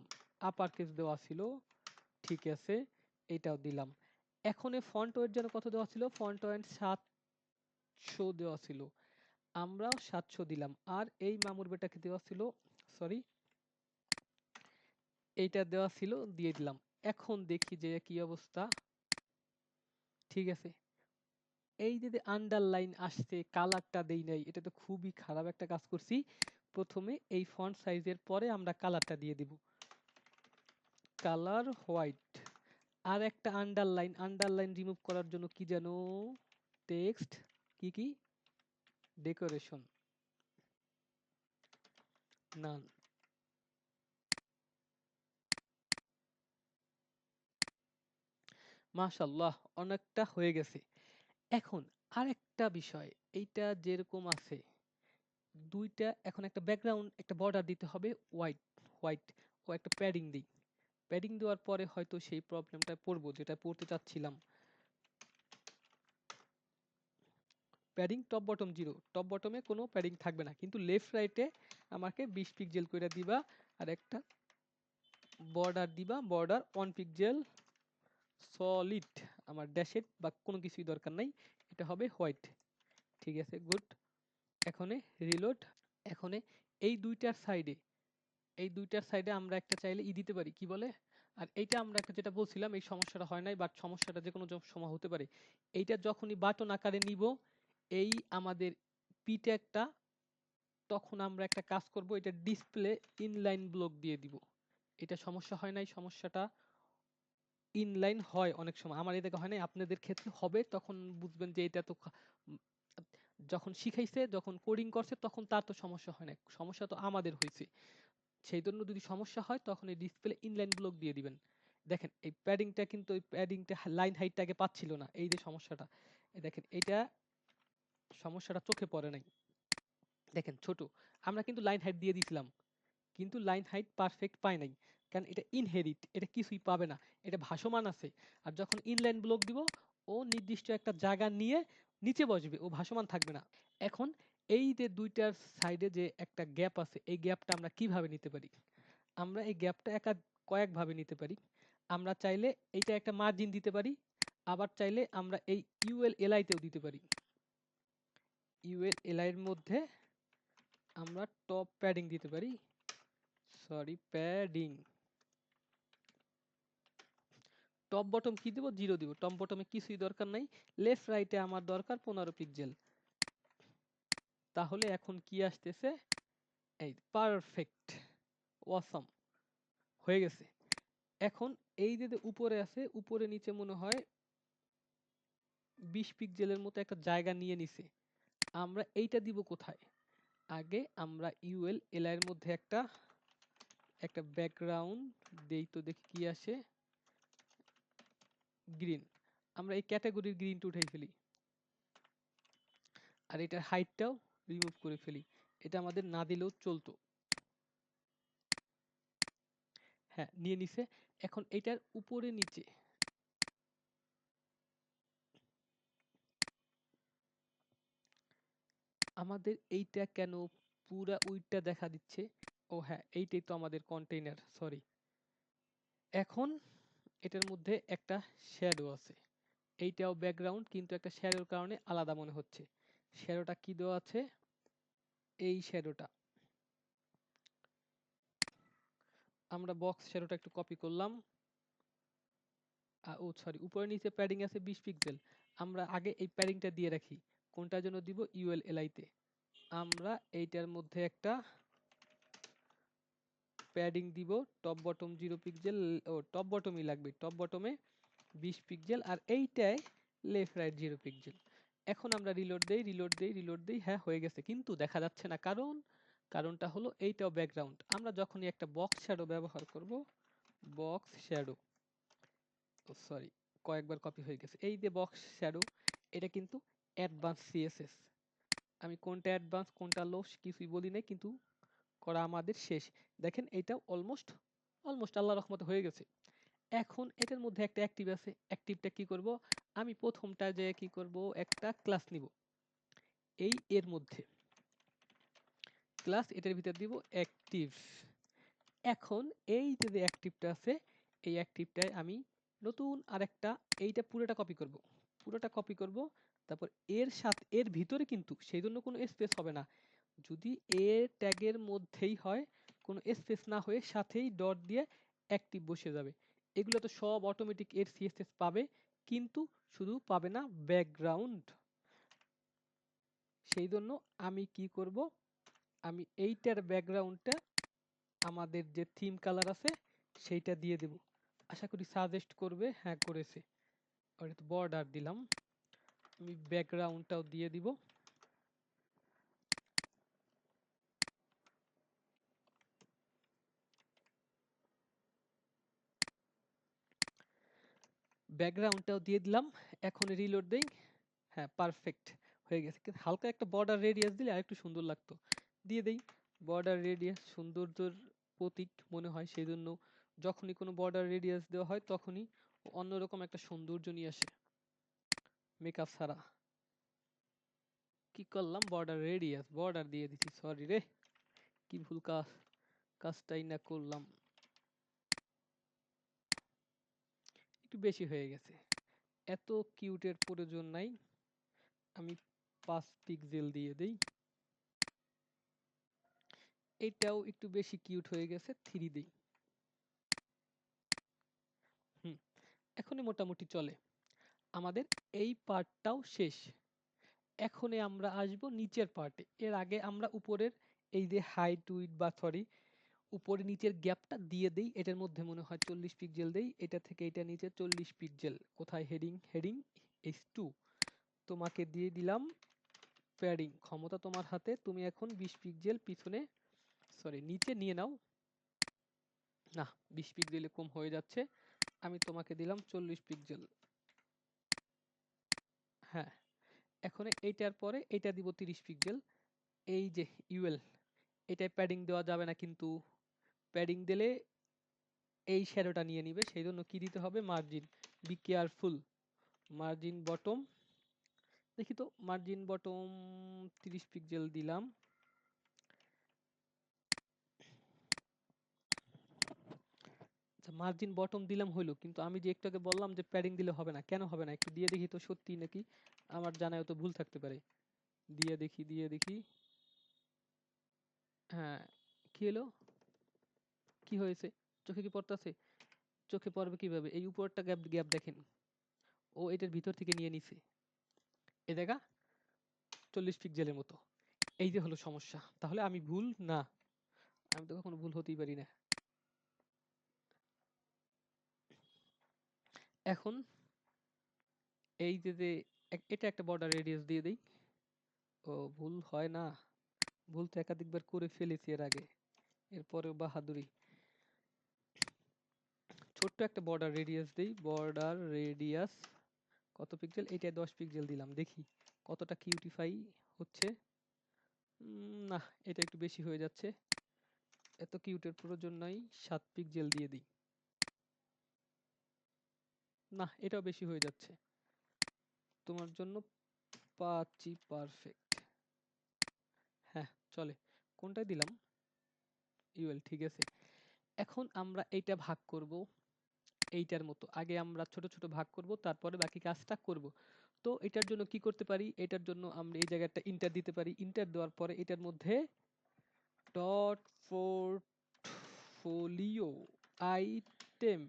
আপার কেস দেওয়া ছিল, ঠিক আছে, এটাও দিলাম। এখন ফন্ট ওয়েট যেন কত দেওয়া ছিল? ফন্ট ওয়েট 700 দেওয়া ছিল, আমরাও 700 দিলাম। আর এই মামুর বেটাকে দেওয়া ছিল, সরি, এইটা দেওয়া ছিল, দিয়ে দিলাম। এখন দেখি যে কি অবস্থা। ঠিক আছে, এই যে আন্ডারলাইন আসছে, কালারটা দেই নাই, এটা তো খুবই খারাপ একটা কাজ করছি। প্রথমে এই ফন্ট সাইজের পরে আমরা কালারটা দিয়ে দিব, কালার হোয়াইট। আর একটা আন্ডারলাইন, আন্ডারলাইন রিমুভ করার জন্য কি যেন টেক্সট কি ডেকোরেশন নান। মাশাআল্লাহ, অনেকটা হয়ে গেছে। এখন আরেকটা বিষয়, এইটা যেরকম আছে দুইটা, এখন একটা ব্যাকগ্রাউন্ড, একটা বর্ডার দিতে হবে হোয়াইট, হোয়াইট ও একটা প্যাডিং দিই। প্যাডিং দেওয়ার পরে হয়তো সেই প্রবলেমটা পড়বো যেটা পড়তে চাচ্ছিলাম। প্যাডিং টপ বটম 0, টপ বটমে কোনো প্যাডিং থাকবে না, কিন্তু লেফট রাইটে আমাকে 20 পিক্সেল করে দিবা। আর একটা বর্ডার দিবা, বর্ডার 1 পিক্সেল সলিড, আমার ড্যাশেড বা কোনো কিছুই দরকার নাই, এটা হবে হোয়াইট। ঠিক আছে, গুড। এখনে রিলোড। এখনে এই দুইটার সাইডে, এই দুইটার সাইডে আমরা একটা চাইলে দিতে পারি, কি বলে? আর এইটা আমরা একটা যেটা বলছিলাম, এই সমস্যাটা হয় নাই, বাট সমস্যাটা যে কোনো সময় হতে পারে। এইটা যখনই বাটন আকারে নিব, এই আমাদের পিট্যাগটা, তখন আমরা একটা কাজ করব, এটা ডিসপ্লে ইনলাইন ব্লক দিয়ে দিব। এটা সমস্যা হয় নাই, সমস্যাটা ইনলাইন হয় অনেক সময়, আমার এই দেখা হয় না, আপনাদের ক্ষেত্রে হবে, তখন বুঝবেন যে এটা তো উম, যখন শিখাইছে, যখন কোডিং করছে, তখন তার তো সমস্যা হয় না, সমস্যা তো আমাদের হয়েছে। সেই জন্য যদি সমস্যা হয় তখন এই ডিসপ্লে ইনলাইন ব্লক দিয়ে দিবেন। দেখেন এই প্যাডিংটা কিন্তু, ওই প্যাডিংটা লাইন হাইটটাকে পাচ্ছিল না, এই যে সমস্যাটা, এই দেখেন এইটা সমস্যাটা চোখে পড়ে নাই। দেখেন ছোট, আমরা কিন্তু লাইন হাইট দিয়ে দিছিলাম, কিন্তু লাইন হাইট পারফেক্ট পায় নাই, কারণ এটা ইনহেরিট, এটা কিছুই পাবে না, এটা ভাসমান আছে। আর যখন ইনলাইন ব্লক দিব, ও নির্দিষ্ট একটা জায়গা নিয়ে নিচে বসবে, ও ভাসমান থাকবে না। এখন এই যে দুইটার সাইডে যে একটা গ্যাপ আছে, এই গ্যাপটা আমরা কিভাবে নিতে পারি? আমরা এই গ্যাপটা কয়েকভাবে নিতে পারি। আমরা চাইলে এইটা একটা মার্জিন দিতে পারি, আবার চাইলে আমরা এই ইউএল এলআইতেও দিতে পারি। ইউএল এলআই এর মধ্যে আমরা টপ প্যাডিং দিতে পারি, সরি প্যাডিং, টপ বটম কি দিব, 0 দিব, টপ বটমে কিছুই দরকার নাই, লেফট রাইটে আমার দরকার 15 পিক্সেল। তাহলে এখন কি আসতেছে, এই পারফেক্ট, ওয়াসাম, হয়ে গেছে। এখন এই যে উপরে আছে, উপরে নিচে মনে হয় 20 পিক্সেলের মতো একটা জায়গা নিয়ে নিছে, আমরা এইটা দিব কোথায়? আগে আমরা ইউএল এলআই এর মধ্যে একটা একটা ব্যাকগ্রাউন্ড দেই, তো দেখি কি আসে, গ্রিন, আমরা এই ক্যাটাগরির গ্রিনটা উঠাই ফেলি, আর এটার হাইটটাও রিমুভ করে ফেলি, এটা আমাদের না দিলেও চলতো। হ্যাঁ, নিয়ে নিছে। এখন এটার উপরে নিচে আমাদের এইটা কেন পুরা উইডটা দেখা দিচ্ছে? ও হ্যাঁ, এইটাই তো আমাদের কন্টেইনার, সরি। এখন এটার মধ্যে একটা শ্যাডো আছে, এইটাও ব্যাকগ্রাউন্ড, কিন্তু একটা শ্যাডোর কারণে আলাদা মনে হচ্ছে। শ্যাডোটা কি দেওয়া আছে? এই শ্যাডোটা আমরা বক্স শ্যাডোটা একটু কপি করলাম, ও সরি, উপরে নিচে প্যাডিং আছে 20 পিক্সেল, আমরা আগে এই প্যাডিংটা দিয়ে রাখি, কোনটার জন্য দিব, ইউএল এলআই তে। আমরা এইটার মধ্যে একটা প্যাডিং দিব, টপ বটম 0 পিক্সেল, ও টপ বটমই লাগবে, টপ বটমে 20 পিক্সেল, আর এইটায় লেফট রাইট 0 পিক্সেল। এখন আমরা রিলোড দেই, রিলোড দেই, রিলোড দেই, হ্যাঁ হয়ে গেছে, কিন্তু দেখা যাচ্ছে না, কারণটা হলো এইটাও ব্যাকগ্রাউন্ড। আমরা যখনই একটা বক্স শ্যাডো ব্যবহার করব, বক্স শ্যাডো, সরি কয়েকবার কপি হয়ে গেছে, এই যে বক্স শ্যাডো, এটা কিন্তু অ্যাডভান্স সিএসএস, আমি কোনটা অ্যাডভান্স কোনটা লো কিছুই বলি নাই, কিন্তু করা আমাদের শেষ। দেখেন এইটা অলমোস্ট অলমোস্ট আল্লাহ রহমতে হয়ে গেছে। এখন এটার মধ্যে একটা অ্যাক্টিভ আছে, অ্যাক্টিভটা কি করব, আমি প্রথমটা যে কি করব, একটা ক্লাস নিব, এই এর মধ্যে ক্লাস, এটার ভিতর দিব অ্যাক্টিভ। এখন এই যে অ্যাক্টিভটা আছে, এই অ্যাক্টিভটায় আমি নতুন আরেকটা, এইটা পুরোটা কপি করব, পুরোটা কপি করব, তারপর এর সাথে এর ভিতরে কিন্তু সেই জন্য কোনো স্পেস হবে না, যদি এর ট্যাগের মধ্যেই হয়, কোনো স্পেস না হয়ে সাথেই ডট দিয়ে অ্যাক্টিভ বসে যাবে। এগুলো তো সব অটোমেটিক এর সিএসএস পাবে, কিন্তু শুধু পাবে না ব্যাকগ্রাউন্ড। সেই জন্য আমি কি করব, আমি এইটার ব্যাকগ্রাউন্ডটা আমাদের যে থিম কালার আছে সেইটা দিয়ে দেব, আশা করি সাজেস্ট করবে, হ্যাঁ করেছে। আর বর্ডার দিলাম, আমি ব্যাকগ্রাউন্ডটাও দিয়ে দিব, ব্যাকগ্রাউন্ডটাও দিয়ে দিলাম। এখন রিলোড দেই, হ্যাঁ পারফেক্ট হয়ে গেছে, কিন্তু হালকা একটা বর্ডার রেডিয়াস দিলে আরেকটু সুন্দর লাগতো, দিয়ে দেই। বর্ডার রেডিয়াস সৌন্দর্যের প্রতীক মনে হয়, সেই জন্য যখনই কোনো বর্ডার রেডিয়াস দেওয়া হয় তখনই অন্যরকম একটা সৌন্দর্য নিয়ে আসে, মেকআপ ছাড়া। কি করলাম, বর্ডার রেডিয়াস, বর্ডার দিয়ে দিচ্ছি, সরি রে, কি ভুল কাজটাই না করলাম, একটু বেশি হয়ে গেছে, এত কিউটের প্রয়োজন নাই, আমি 5 পিক্সেল দিয়ে দেই। এটাও একটু বেশি কিউট হয়ে গেছে, 3 দেই। হুম, এখনই মোটামুটি চলে, আমাদের এই পার্টটাও শেষ। এখনই আমরা আসব নিচের পার্টে, এর আগে আমরা উপরের এই যে হাইট উইড বা সরি উপরে নিচের গ্যাপটা দিয়ে দেই, এটার মধ্যে মনে হয় 40 পিক্সেল দেই, এটা থেকে এটা নিচে 40 পিক্সেল। কোথায় হেডিং? Heading H2। তোমাকে দিয়ে দিলাম প্যাডিং, ক্ষমতা তোমার হাতে, তুমি এখন 20 পিক্সেল পিছনে সরি নিচে নিয়ে নাও। না, 20 পিক্সেলে কম হয়ে যাচ্ছে, আমি তোমাকে দিলাম 40 পিক্সেল। হ্যাঁ, এখন এইটার পরে এটা দিব 30 পিক্সেল। এই যে ইউএল, এটায় প্যাডিং দেওয়া যাবে না, কিন্তু প্যাডিং দিলে এই শ্যাডোটা নিয়ে নিবে, সেই জন্য কি দিতে হবে? Margin. Be careful. Margin bottom, দেখি তো, মার্জিন বটম 30 পিক্সেল দিলাম। আচ্ছা, মার্জিন বটম দিলাম হইলো, কিন্তু আমি যে একটু আগে বললাম যে প্যাডিং দিলে হবে না, কেন হবে না? একটু দিয়ে দেখি তো সত্যি নাকি, আমার জানায় তো ভুল থাকতে পারে। দিয়ে দেখি, দিয়ে দেখি। হ্যাঁ, কি হলো? কি হয়েছে? চোখে কি পড়তেছে? চোখে পড়বে কিভাবে? এই উপরটা গ্যাপ গ্যাপ দেখেন, ও এটার ভিতর থেকে নিয়ে নিছে, এ দেখা 40 পিক্সেলের মতো। এই যে হলো সমস্যা। তাহলে আমি ভুল না, আমি তো কখনো ভুল হতেই পারি না। এখন এই যে এটা একটা বর্ডার রেডিয়াস দিয়ে দেই। ও ভুল হয় না, ভুল তো একাধিকবার করে ফেলেছি এর আগে, এরপরেও বাহাদুরি। ছোট্ট একটা বর্ডার রেডিয়াস দেই, বর্ডার রেডিয়াস কত পিক্সেল? এটা 10 পিক্সেল দিলাম, দেখি কতটা কিউটিফাই হচ্ছে। না, এটা একটু বেশি হয়ে যাচ্ছে, এত কিউটের প্রয়োজন নাই, 7 পিক্সেল দিয়ে দিই। না, এটাও বেশি হয়ে যাচ্ছে, তোমার জন্য পাচ্ছি পারফেক্ট। হ্যাঁ, চলে। কোনটায় দিলাম? ইউএল, ঠিক আছে। এখন আমরা এইটা ভাগ করব এইটার মতো, আগে আমরা ছোট ছোট ভাগ করব, তারপরে বাকি কাজটা করব। তো এটার জন্য কি করতে পারি? এটার জন্য আমরা এই জায়গাটা ইন্টার দিতে পারি, ইন্টার দেওয়ার পরে এটার মধ্যে ডট পোর্টফোলিও আইটেম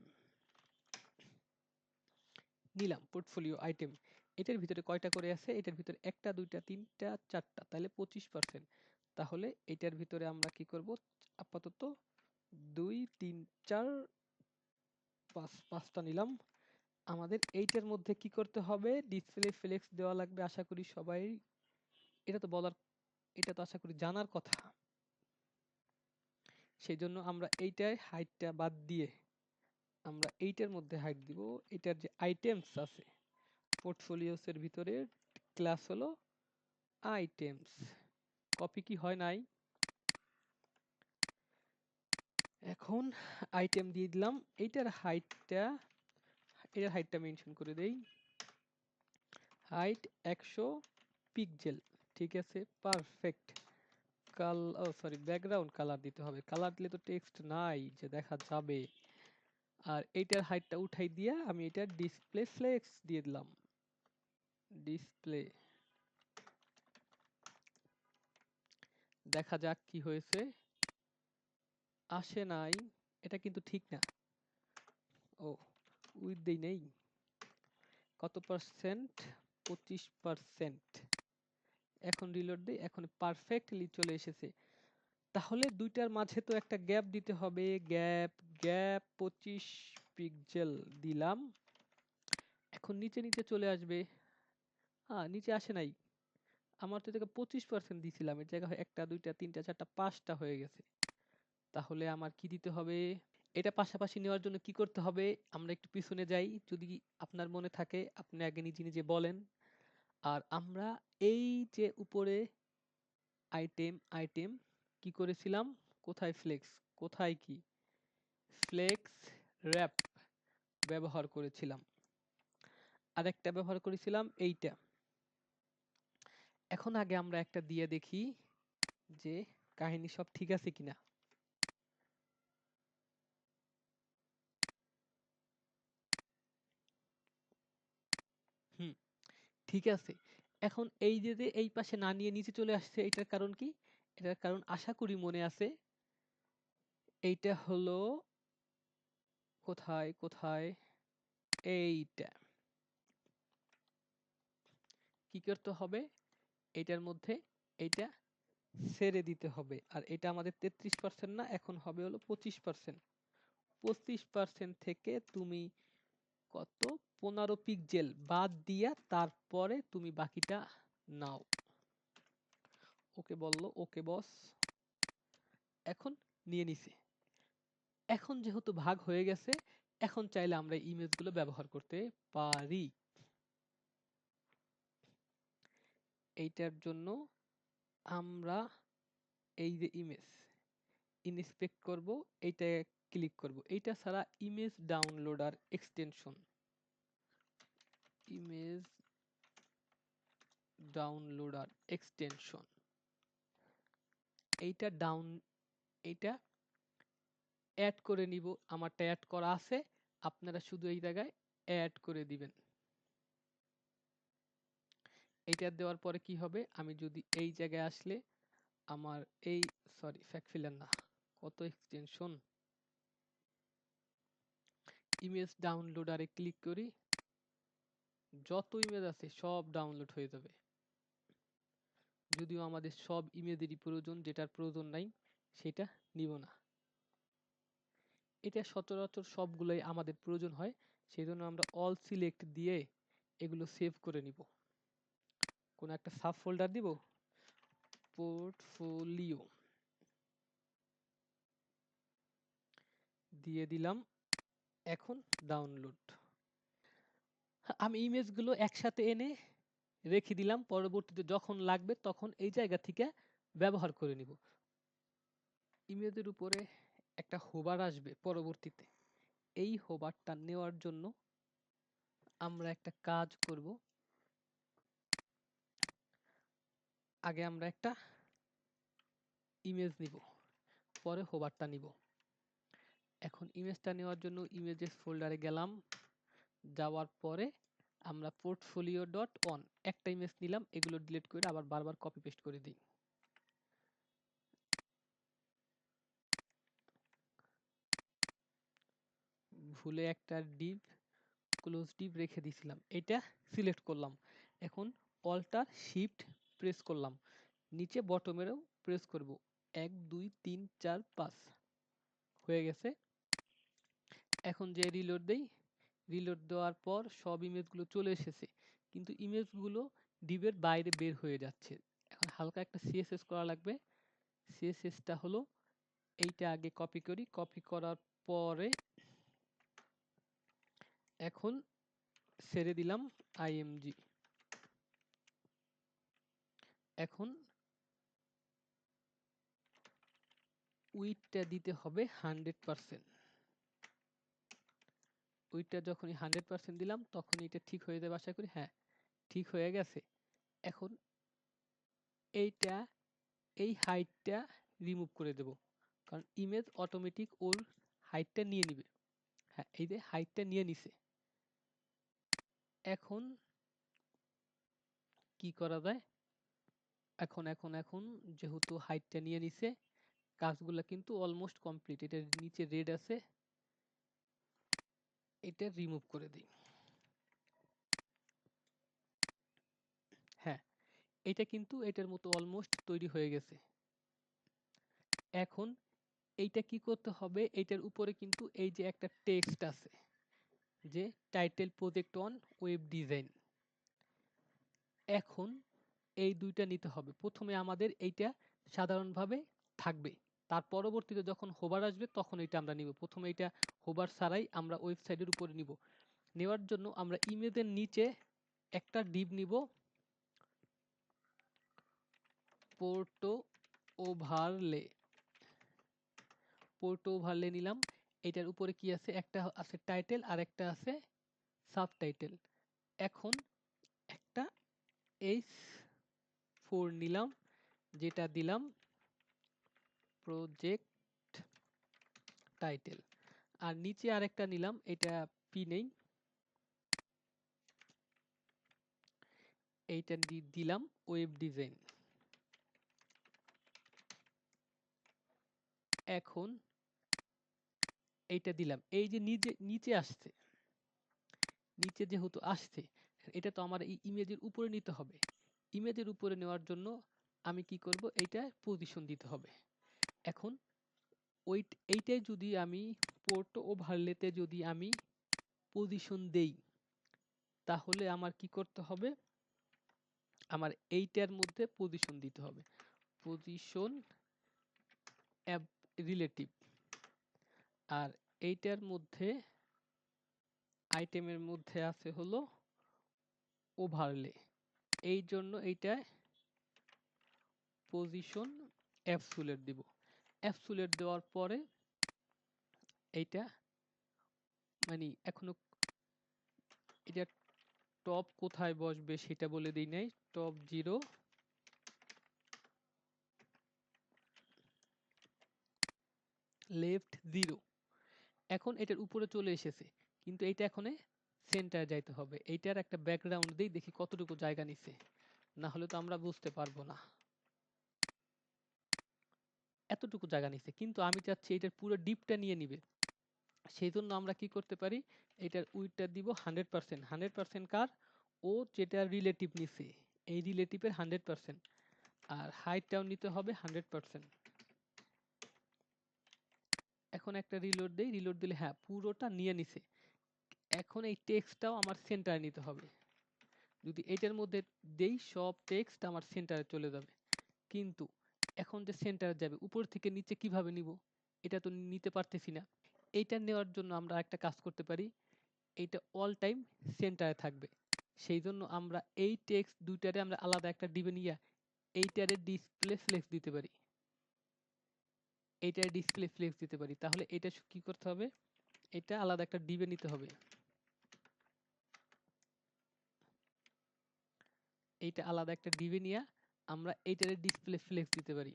নিলাম। পোর্টফোলিও আইটেম, এটার ভিতরে কয়টা করে আছে? এটার ভিতরে একটা, দুইটা, তিনটা, চারটা, তাহলে 25%। তাহলে এটার ভিতরে আমরা কি করব? আপাতত 2 3 4 5, 5টা নিলাম। আমাদের এইটার মধ্যে কি করতে হবে? ডিসপ্লে ফ্লেক্স দেওয়া লাগবে, আশা করি সবাই এটা তো বলার, এটা তো আশা করি জানার কথা। সেই জন্য আমরা এইটায় হাইটটা বাদ দিয়ে আমরা এইটার মধ্যে হাইট দিব। এটার যে আইটেমস আছে পোর্টফোলিওস এর ভিতরে, ক্লাস হলো আইটেমস। কপি কি হয় নাই? এখন আইটেম দিয়ে দিলাম। এইটার হাইটটা, এটার হাইটটা মেনশন করে দেই, হাইট 100 পিক্সেল। ঠিক আছে, পারফেক্ট। ও সরি, ব্যাকগ্রাউন্ড কালার দিতে হবে, কালার দিলে তো টেক্সট নাই যে দেখা যাবে। আর এইটার হাইটটা উঠাই দিয়ে আমি এটা ডিসপ্লে ফ্লেক্স দিয়ে দিলাম। ডিসপ্লে, দেখা যাক কি হয়েছে। আসে নাই, এটা কিন্তু ঠিক না। ও, উইথ দেই নেই, কত পার্সেন্ট? 25%। এখন রিলোড দিই, এখন পারফেক্টলি চলে এসেছে। তাহলে দুইটার মাঝে তো একটা গ্যাপ দিতে হবে, গ্যাপ, গ্যাপ 25 পিক্সেল দিলাম। এখন নিচে নিচে চলে আসবে। হ্যাঁ, নিচে আসে নাই, আমার তো এটাকে 25% দিছিলাম, এর জায়গায় একটা, দুইটা, তিনটা, চারটা, 5টা হয়ে গেছে। তাহলে আমার কি দিতে হবে? এটা পাশাপাশি নেওয়ার জন্য কি করতে হবে? আমরা একটু পিছনে যাই, যদি আপনার মনে থাকে আপনি আগে নিজে নিজে বলেন। আর আমরা এই যে উপরে আইটেম, আইটেম কি করেছিলাম? কোথায় ফ্লেক্স, কোথায় কি ফ্লেক্স র্যাপ ব্যবহার করেছিলাম, আরেকটা ব্যবহার করেছিলাম এইটা। এখন আগে আমরা একটা দিয়ে দেখি যে কাহিনী সব ঠিক আছে কিনা। হুম, ঠিক আছে। এখন এই যে এই পাশে না নিয়ে নিচে চলে আসছে, এটার কারণ কি? এটার কারণ আশা করি মনে আছে। এইটা হলো কোথায় কোথায়, এইটা কি করতে হবে? এইটার মধ্যে এইটা ছেড়ে দিতে হবে। আর এটা আমাদের 33% না, এখন হবে হলো 25%। 25% থেকে তুমি কত 15 পিক্সেল বাদ দিয়া তারপরে তুমি বাকিটা নাও। ওকে বললো, ওকে বস। এখন নিয়ে নিছে। এখন যেহেতু ভাগ হয়ে গেছে, এখন চাইলে আমরা ইমেজগুলো ব্যবহার করতে পারি। এইটার জন্য আমরা এই যে ইমেজ ইন্সপেক্ট করব, এইটা ক্লিক করব। এইটা ছাড়া image downloader extension, image downloader extension, এইটা এইটা অ্যাড করে নিব। আমারটা অ্যাড করা আছে, আপনারা শুধু এই জায়গায় অ্যাড করে দিবেন। এইটা দেওয়ার পরে কি হবে, আমি যদি এই জায়গায় আসলে আমার এই সরি ফ্যাক্ট ফিলার না, কত এক্সটেনশন, ইমেজ ডাউনলোডারে ক্লিক করি, যত ইমেজ আছে সব ডাউনলোড হয়ে যাবে। যদিও আমাদের সব ইমেজেরই প্রয়োজন, যেটার প্রয়োজন নাই সেটা নিব না। এটা সচরাচর সবগুলোই আমাদের প্রয়োজন হয়, সেই জন্য আমরা অল সিলেক্ট দিয়ে এগুলো সেভ করে নিব। কোন একটা সাব ফোল্ডার দিব, পোর্টফোলিও দিয়ে দিলাম। এখন ডাউনলোড। আমি ইমেজগুলো একসাথে এনে রেখে দিলাম, পরবর্তীতে যখন লাগবে তখন এই জায়গা থেকে ব্যবহার করে নিব। ইমেজের উপরে একটা হোভার আসবে পরবর্তীতে, এই হোভারটা নেওয়ার জন্য আমরা একটা কাজ করব। আগে আমরা একটা ইমেজ নিব, পরে হোভারটা নিব। এখন ইমেজটা নেওয়ার জন্য ইমেজেস ফোল্ডারে গেলাম, যাওয়ার পরে আমরা পোর্টফোলিও ডট অন একটা ইমেজ নিলাম, এগুলো ডিলিট করে আবার বারবার কপি পেস্ট করে দিই। ভুলে একটা ডিভ ক্লোজ ডিভ রেখে দিয়েছিলাম, এটা সিলেক্ট করলাম। এখন অল্টার শিফট প্রেস করলাম, নিচে বটমেরও প্রেস করব, 1 2 3 4 5 হয়ে গেছে। এখন যে রিলোড দেই, রিলোড দেওয়ার পর সব ইমেজগুলো চলে এসেছে, কিন্তু ইমেজগুলো ডিভের বাইরে বের হয়ে যাচ্ছে। এখন হালকা একটা সিএসএস করা লাগবে। সিএসএসটা হলো এইটা, আগে কপি করি, কপি করার পরে এখন ছেড়ে দিলাম আইএমজি। এখন উইডটা দিতে হবে 100%। উইডটা যখনই 100% দিলাম তখন এটা ঠিক হয়ে যাবে আশা করি। হ্যাঁ, ঠিক হয়ে গেছে। এখন এইটা, এই হাইটটা রিমুভ করে দেব, কারণ ইমেজ অটোমেটিক ওর হাইটটা নিয়ে নিবে। হ্যাঁ, এই যে হাইটটা নিয়ে নিছে। এখন কি করা যায়, এখন এখন এখন যেহেতু হাইটটা নিয়ে নিছে, কাজগুলো কিন্তু অলমোস্ট কমপ্লিট। এটা নিচে রেড আছে, এটা রিমুভ করে দিই। হ্যাঁ, এটা কিন্তু এটার মতো অলমোস্ট তৈরি হয়ে গেছে। এখন এইটা কি করতে হবে, এইটার উপরে কিন্তু এই যে একটা টেক্সট আছে, যে title project on web design. এখন এই দুইটা নিতে হবে। প্রথমে আমাদের এইটা সাধারণভাবে থাকবে, তার পরবর্তীতে যখন হোভার আসবে তখন এটা আমরা নিব। প্রথমে এটা হোভার ছাড়াই আমরা ওয়েবসাইটের উপরে নিব। নেওয়ার জন্য আমরা ইমেজের নিচে একটা ডিভ নিব, পোর্টো ওভারলে। পোর্টো ওভারলে নিলাম। এটার উপরে কি আছে, একটা আছে টাইটেল আর একটা আছে সাবটাইটেল। এখন একটা H4 নিলাম, যেটা দিলাম প্রজেক্ট টাইটেল। আর নিচে আরেকটা নিলাম, এটা পি নেই, এইটা দিলাম ওয়েব ডিজাইন। এখন এইটা দিলাম, এই যে নিচে আসছে, নিচে যেহেতু আসছে, এটা তো আমার এই ইমেজের উপরে নিতে হবে। ইমেজের উপরে নেওয়ার জন্য আমি কি করব, এইটা পজিশন দিতে হবে। এখন এইটাই যদি আমি পোর্ট ওভারলেতে যদি আমি পজিশন দেই, তাহলে আমার কি করতে হবে, আমার এইটার মধ্যে পজিশন দিতে হবে, পজিশন রিলেটিভ। আর এইটার মধ্যে আইটেমের মধ্যে আছে হলো ওভারলে, এই জন্য এইটা পজিশন অ্যাবসুলেট দিব। অ্যাবসুলেট দেওয়ার পরে এইটা মানে এখনো এটা টপ কোথায় বসবে সেটা বলে দিই নাই, টপ 0 লেফট 0। এখন এটার উপরে চলে এসেছে, কিন্তু এইটা এখন সেন্টার যাইতে হবে। এইটার একটা ব্যাকগ্রাউন্ড দিই, দেখি কতটুকু জায়গা নিছে, না হলে তো আমরা বুঝতে পারবো না। এতটুকু জায়গা নিছে, কিন্তু আমি চাচ্ছি এটার পুরো ডিপটা নিয়ে নিবে। সেই জন্য আমরা কি করতে পারি, এটার উইডটা দিব 100%। 100% কার, ও যেটা রিলেটিভ নিছে এই রিলেটিভের 100%। আর হাইটটাও নিতে হবে 100%। এখন একটা রিলোড দেই, রিলোড দিলে হ্যাঁ পুরোটা নিয়ে নিছে। এখন এই টেক্সটটাও আমার সেন্টারে নিতে হবে। যদি এটার মধ্যে দেই, সব টেক্সট আমার সেন্টারে চলে যাবে। কিন্তু এখন যে সেন্টারে যাবে, উপর থেকে নিচে কিভাবে নিব, এটা তো নিতে পারতেছি না। এইটা নেওয়ার জন্য আমরা একটা কাজ করতে পারি, এইটা অল টাইম সেন্টারে থাকবে। সেই জন্য আমরা এই টেক্সট দুইটারে আমরা আলাদা একটা ডিবে নিয়ে এইটারে ডিসপ্লে ফ্লেক্স দিতে পারি, এইটারে ডিসপ্লে ফ্লেক্স দিতে পারি। তাহলে এটা কি করতে হবে, এটা আলাদা একটা ডিবে নিতে হবে, এইটা আলাদা একটা ডিবে নিয়ে আমরা এইটারে ডিসপ্লে ফ্লেক্স দিতে পারি,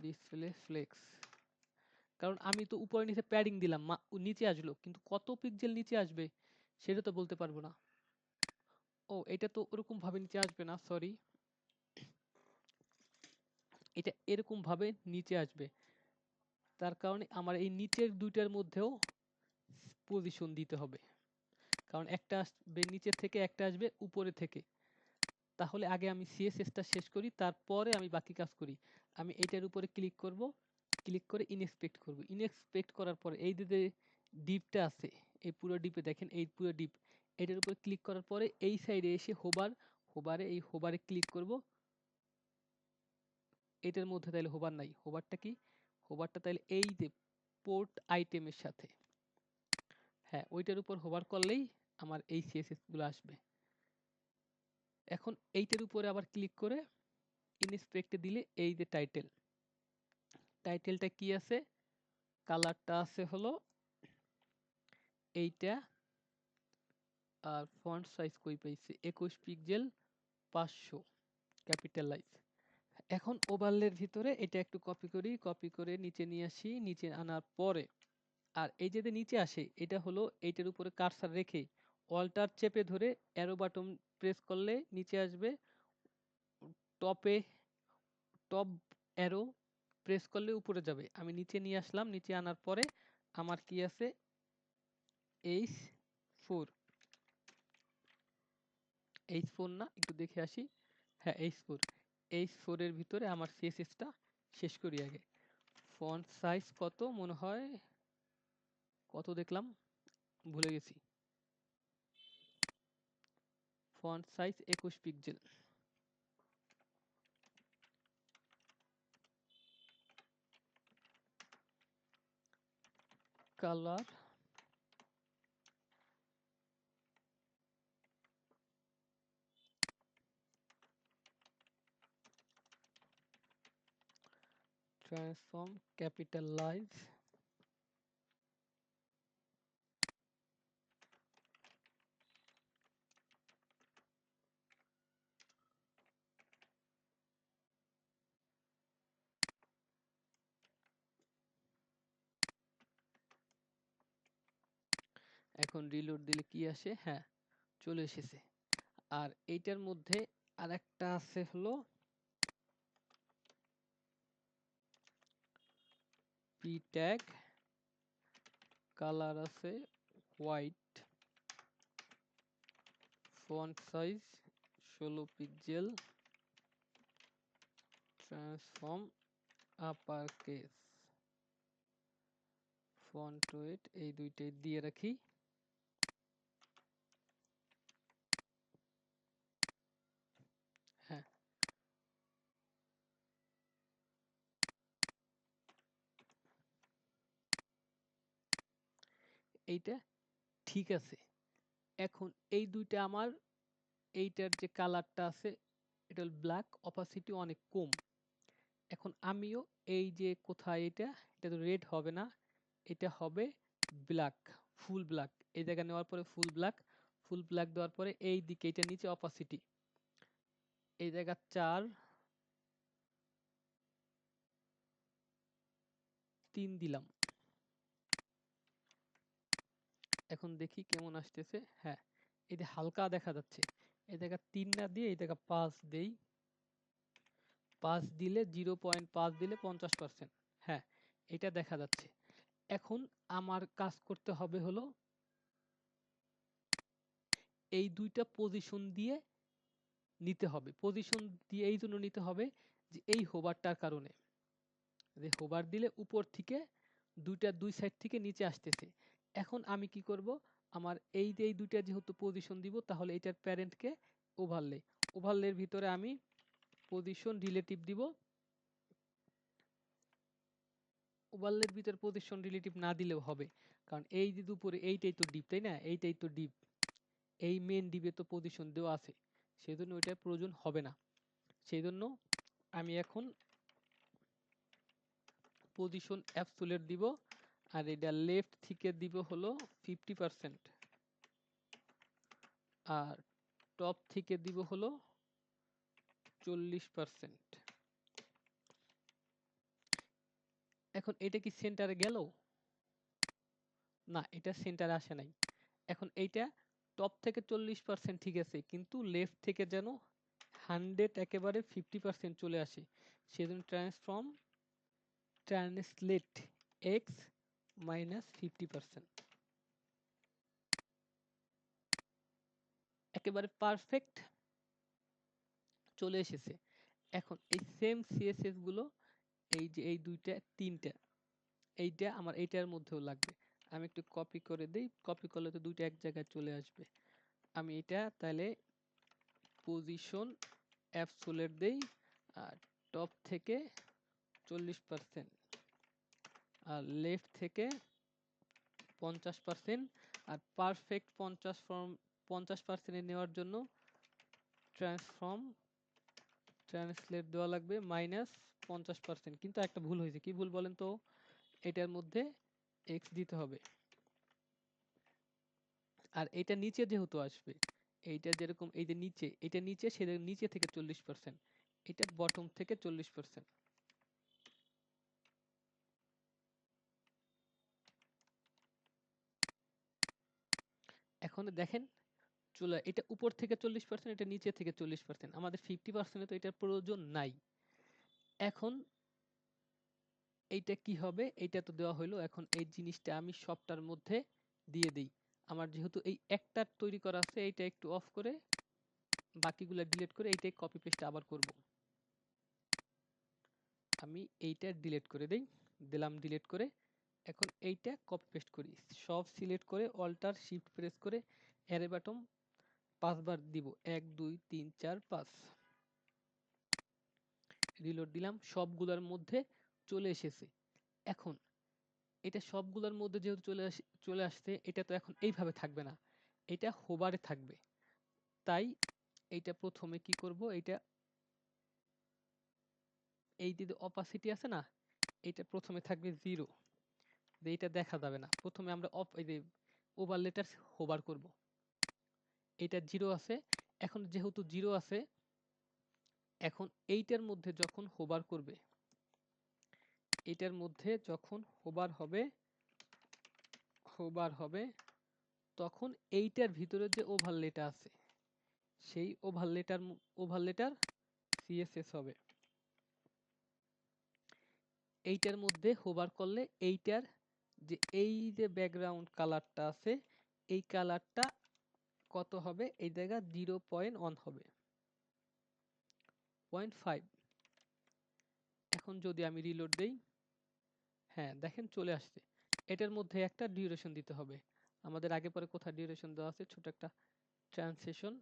ডিসপ্লে ফ্লেক্স। কারণ আমি তো উপরে নিচে প্যাডিং দিলাম, নিচে আসলো, কিন্তু কত পিক্সেল নিচে আসবে সেটা তো বলতে পারবো না। ও এটা তো ওরকম ভাবে নিচে আসবে না, সরি, এটা এরকম ভাবে নিচে আসবে। তার কারণে আমার এই নিচের দুইটার মধ্যেও পজিশন দিতে হবে, কারণ একটা আসবে নিচের থেকে, একটা আসবে উপরে থেকে। তাহলে আগে আমি সিএসএসটা শেষ করি, তারপরে আমি বাকি কাজ করি। আমি এইটার উপরে ক্লিক করব, ক্লিক করে ইনস্পেক্ট করব। ইনস্পেক্ট করার পরে এই যে ডিপটা আছে, এই পুরো ডিপে দেখেন, এই পুরো ডিপ, এটার উপর ক্লিক করার পরে এই সাইডে এসে হোবারে এই হোবারে ক্লিক করব। এটার মধ্যে তাইলে হোবার নাই, হোবারটা কি, হোবারটা তাইলে এই যে পোর্ট আইটেমের সাথে, হ্যাঁ ওইটার উপর হোভার করলেই আমার এই সিএসএস গুলো আসবে। এখন এইটার উপরে আবার ক্লিক করে ইনস্পেক্টে দিলে এই যে টাইটেলটা কি আছে, কালারটা আছে হলো এইটা। আর ফন্ট সাইজ কই পাইছে, 21 পিক্সেল 500 ক্যাপিটালাইজ। এখন ওভারলের ভিতরে এটা একটু কপি করি, কপি করে নিচে নিয়ে আসি, নিচে আনার পরে আর এই যে নিচে আসে, এটা হলো এইটার উপরে কার্সার রেখে অল্টার চেপে ধরে অ্যারো বাটন প্রেস করলে নিচে আসবে, টপে টপ অ্যারো প্রেস করলে উপরে যাবে। আমি নিচে নিয়ে আসলাম, নিচে আনার পরে আমার কি আছে, H4, H4 না, একটু দেখে আসি, হ্যাঁ H4। H4 এর ভিতরে আমার সিএসএসটা শেষ করি আগে। ফন্ট সাইজ কত, মনে হয় কত দেখলাম, ভুলে গেছি। Font size 21 pixel. Colour transform capitalise, এখন রিলোড দিলে কি আসে, হ্যাঁ চলে এসেছে। আর এইটার মধ্যে আরেকটা আছে হলো পি ট্যাগ, কালার আছে white, font size 16 pixel, transform upper case font wait এই দুইটাই দিয়ে রাখি। হ্যাঁ, এইটা ঠিক আছে। এখন এই দুইটা আমার, এইটার যে কালারটা আছে এটা হল ব্ল্যাক, অপাসিটি অনেক কম। এখন আমিও এই যে কোথায় এটা তো রেড হবে না, এটা হবে ব্ল্যাক, ফুল ব্ল্যাক। এই জায়গা নেওয়ার পরে ফুল ব্ল্যাক, ফুল ব্ল্যাক দেওয়ার পরে এই দিকে এটা নিচে অপাসিটি, এই জায়গা 4 3 দিলাম। এখন দেখি কেমন আসতেছে। হ্যাঁ, এই যে হালকা দেখা যাচ্ছে। এই জায়গা 3 না দিয়ে এই জায়গা 5 দেই। 5 দিলে 0.5 দিলে 50%। হ্যাঁ, এটা দেখা যাচ্ছে। এখন আমার কাজ করতে হবে হলো এই দুইটা পজিশন দিয়ে নিতে হবে। পজিশন দিয়ে এই জন্য নিতে হবে যে এই হোভারটার কারণে, যে হোভার দিলে উপর থেকে দুই সাইড থেকে নিচে আসতেছে। এখন আমি কি করব, আমার এই যে এই দুইটা যেহেতু পজিশন দিব, তাহলে এটার প্যারেন্টকে ওভারলে, ওভারলের ভিতরে আমি পজিশন রিলেটিভ দিব। ওভারলের ভিতরে পজিশন রিলেটিভ না দিলেও হবে, কারণ এই যে উপরে এইটাই তো ডিপ, তাই না? এইটাই তো ডিপ, এই মেন ডিপে তো পজিশন দেওয়া আছে, সেই জন্য ওইটার প্রয়োজন হবে না। সেই জন্য আমি এখন পজিশন অ্যাবসোলিউট দিব, আর এটা লেফট থেকে দিব হলো 50%, আর টপ থেকে দিব হলো 40%। এখন এটা কি সেন্টারে গেল? না, এটা সেন্টারে আসে নাই। এখন এইটা টপ থেকে 40% ঠিক আছে, কিন্তু লেফট থেকে যেন 100 একেবারে 50% চলে আসে, সেজন্য ট্রান্সলেট এক্স মাইনাস 50%, একেবারে পারফেক্ট চলে এসেছে। এখন এই সেম সিএসএস গুলো, এই যে এই দুইটা তিনটা, এইটা আমার এইটার মধ্যেও লাগবে। আমি একটু কপি করে দেই, কপি করলে তো দুইটা এক জায়গায় চলে আসবে। আমি এটা তাহলে পজিশন অ্যাবসোলিউট দেই, আর টপ থেকে 40%, আর লেফট থেকে 50%, আর পারফেক্ট 50% নেওয়ার জন্য ট্রান্সলেট দেওয়া লাগবে -50%। কিন্তু একটা ভুল হয়েছে, কি ভুল বলেন তো? এটার মধ্যে এক্স দিতে হবে, আর এটা নিচে যেহেতু আসবে, এইটা যেরকম এই যে নিচে, এটা নিচে, সেটা নিচে থেকে 40%, এটা বটম থেকে 40%। এখন দেখেন চলে, এটা উপর থেকে 40%, এটা নিচে থেকে 40%, আমাদের 50% তো এটার প্রয়োজন নাই। এখন এইটা কি হবে, এইটা তো দেওয়া হলো। এখন এই জিনিসটা আমি সবটার মধ্যে দিয়ে দিই। আমার যেহেতু এই একটা তৈরি করা আছে, এইটা একটু অফ করে বাকিগুলা ডিলিট করে এইটাই কপি পেস্ট আবার করব। আমি এইটা ডিলিট করে দেই, দিলাম ডিলিট করে। এখন এইটা কপি পেস্ট করি, সব সিলেক্ট করে অল্টার শিফট প্রেস করে অ্যারে বাটন 5 বার দিব, 1 2 3 4 5, রিলোড দিলাম, সবগুলোর মধ্যে চলে এসেছে। এখন এটা সবগুলোর মধ্যে যেহেতু চলে আসছে, এটা তো এখন এইভাবে থাকবে না, এটা হোভারে থাকবে। তাই এইটা প্রথমে কি করব, এইটা এই যে অপাসিটি আছে না, এটা প্রথমে থাকবে 0, এইটা দেখা যাবে না। প্রথমে আমরা এই যে ওভারলেটার হোভার করব, এটা 0 আছে। এখন যেহেতু 0 আছে, এখন এইটার মধ্যে যখন হোভার করবে, এটার মধ্যে যখন হোভার হবে তখন এইটার ভিতরে যে ওভারলেটা আছে, সেই ওভারলেটার সিএসএস হবে। এইটার মধ্যে হোভার করলে এইটার যে এই যে ব্যাকগ্রাউন্ড কালারটা আছে, এই কালারটা কত হবে, এই জায়গা 0.1 হবে, 0.5। এখন যদি আমি রিলোড দেই, হ্যাঁ দেখেন চলে আসছে। এটার মধ্যে একটা ডিউরেশন দিতে হবে। আমাদের আগে পরে কোথায় ডিউরেশন দেওয়া আছে, ছোট একটা ট্রান্সলেশন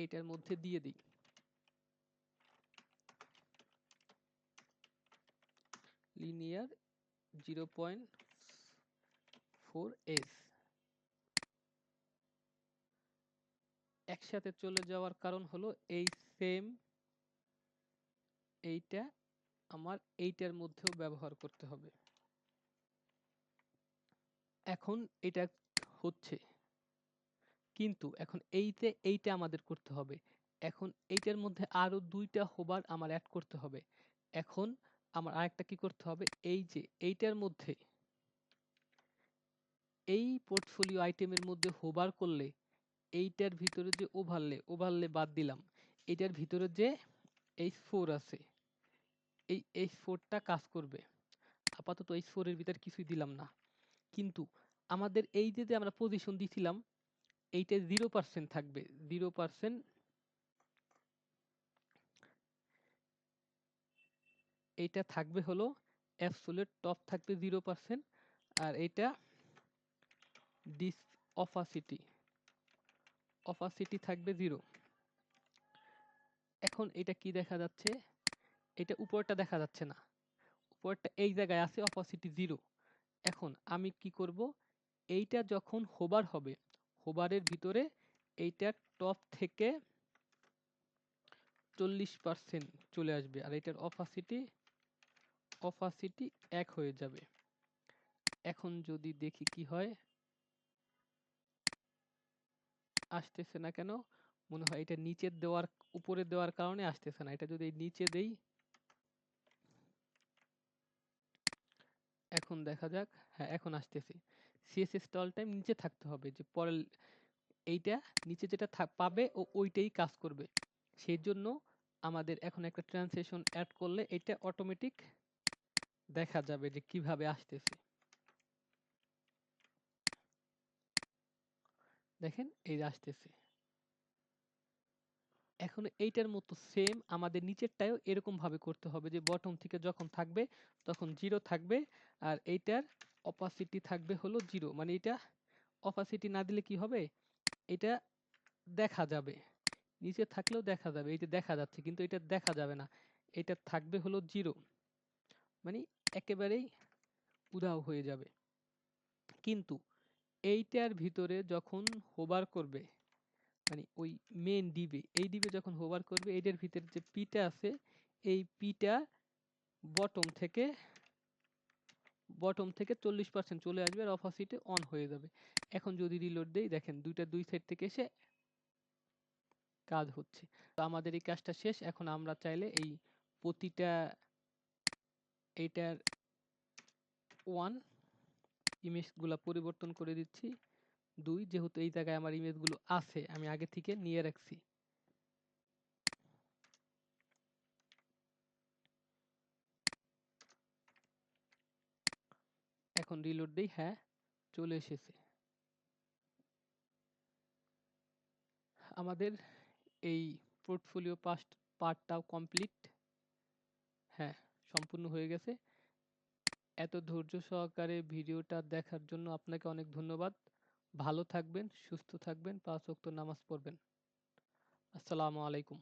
এইটার মধ্যে দিয়ে দিই। লিনিয়ার 0.4s একসাথে চলে যাওয়ার কারণ হলো এই সেম এইটা আমার এইটার মধ্যেও ব্যবহার করতে হবে। এখন এটা হচ্ছে, কিন্তু এখন এইটা আমাদের করতে হবে। এখন এইটার মধ্যে আরো ২টা হোবার আমার অ্যাড করতে হবে। এখন আমার আরেকটা কি করতে হবে, এই যে এইটার মধ্যে এই পোর্টফোলিও আইটেমের মধ্যে হোবার করলে এইটার ভিতরে যে ওভারলে বাদ দিলাম, এটার ভিতরে যে H4 আছে, এই H4টা কাজ করবে। আপাতত H4 এর ভিতরে কিছুই দিলাম না, কিন্তু আমাদের এই যে আমরা পজিশন দিছিলাম এইটা 0% থাকবে। 0% এইটা থাকবে হলো অ্যাবসোলিউট টপ থাকবে 0%, আর এটা ডিস অপাসিটি থাকবে 0। এখন এটা কি দেখা যাচ্ছে, এটা উপরটা দেখা যাচ্ছে না, উপরটা এই জায়গায় আছে অপাসিটি 0। এখন আমি কি করব, এইটা যখন হোবার হবে, হোবারের ভিতরে এইটা টপ থেকে 40% চলে আসবে, আর এটার অপাসিটি 1 হয়ে যাবে। এখন যদি দেখি কি হয়, আসতেছে না কেন, মনে হয় এটা নিচে দেওয়ার উপরে দেওয়ার কারণে আসতেছে না। এটা যদি নিচে দেই, এখন দেখা যাক, হ্যাঁ এখন আসতেছে। সিএসএস অল টাইম নিচে থাকতে হবে, যে পরে এইটা নিচে যেটা পাবে ও ওইটাই কাজ করবে। সেই জন্য আমাদের এখন একটা ট্রান্সলেশন অ্যাড করলে এটা অটোমেটিক দেখা যাবে যে কিভাবে আসতেছে। দেখেন এই আসতেছে। এখন এইটার মতো সেম আমাদের নিচেরটাও এরকম ভাবে করতে হবে, যে বটম থেকে যখন থাকবে তখন 0 থাকবে, আর এইটার অপাসিটি থাকবে হলো 0। মানে এটা অপাসিটি না দিলে কি হবে, এটা দেখা যাবে, নিচে থাকলেও দেখা যাবে, এই যে দেখা যাচ্ছে কিন্তু এটা দেখা যাবে না, এটা থাকবে হলো 0, মানে একেবারেই উধাও হয়ে যাবে। কিন্তু এইটার ভিতরে যখন হোভার করবে, মানে ওই মেন ডিবে, এই ডিবে যখন হোভার করবে, এইটার ভিতরে যে পিটা আছে, এই পিটা বটম থেকে 40% চলে আসবে, আর অপাসিটি অন হয়ে যাবে। এখন যদি রিলোড দেই, দেখেন দুই সাইড থেকে এসে কাজ হচ্ছে। তো আমাদের এই কাজটা শেষ। এখন আমরা চাইলে এই প্রতিটা এইটার 1 ইমেজগুলো পরিবর্তন করে দিচ্ছি 2, যেহেতু এই জায়গায় আমার ইমেজগুলো আছে, আমি আগে থেকে নিয়ে রাখছি। এখন রিলোড দেই, হ্যাঁ চলে এসেছে। আমাদের এই পোর্টফোলিও পার্টটাও কমপ্লিট, হ্যাঁ সম্পূর্ণ হয়ে গেছে। এত ধৈর্য সহকারে ভিডিওটা দেখার জন্য আপনাকে অনেক ধন্যবাদ। ভালো থাকবেন, সুস্থ থাকবেন, 5 ওয়াক্ত নামাজ পড়বেন। আসসালামু আলাইকুম।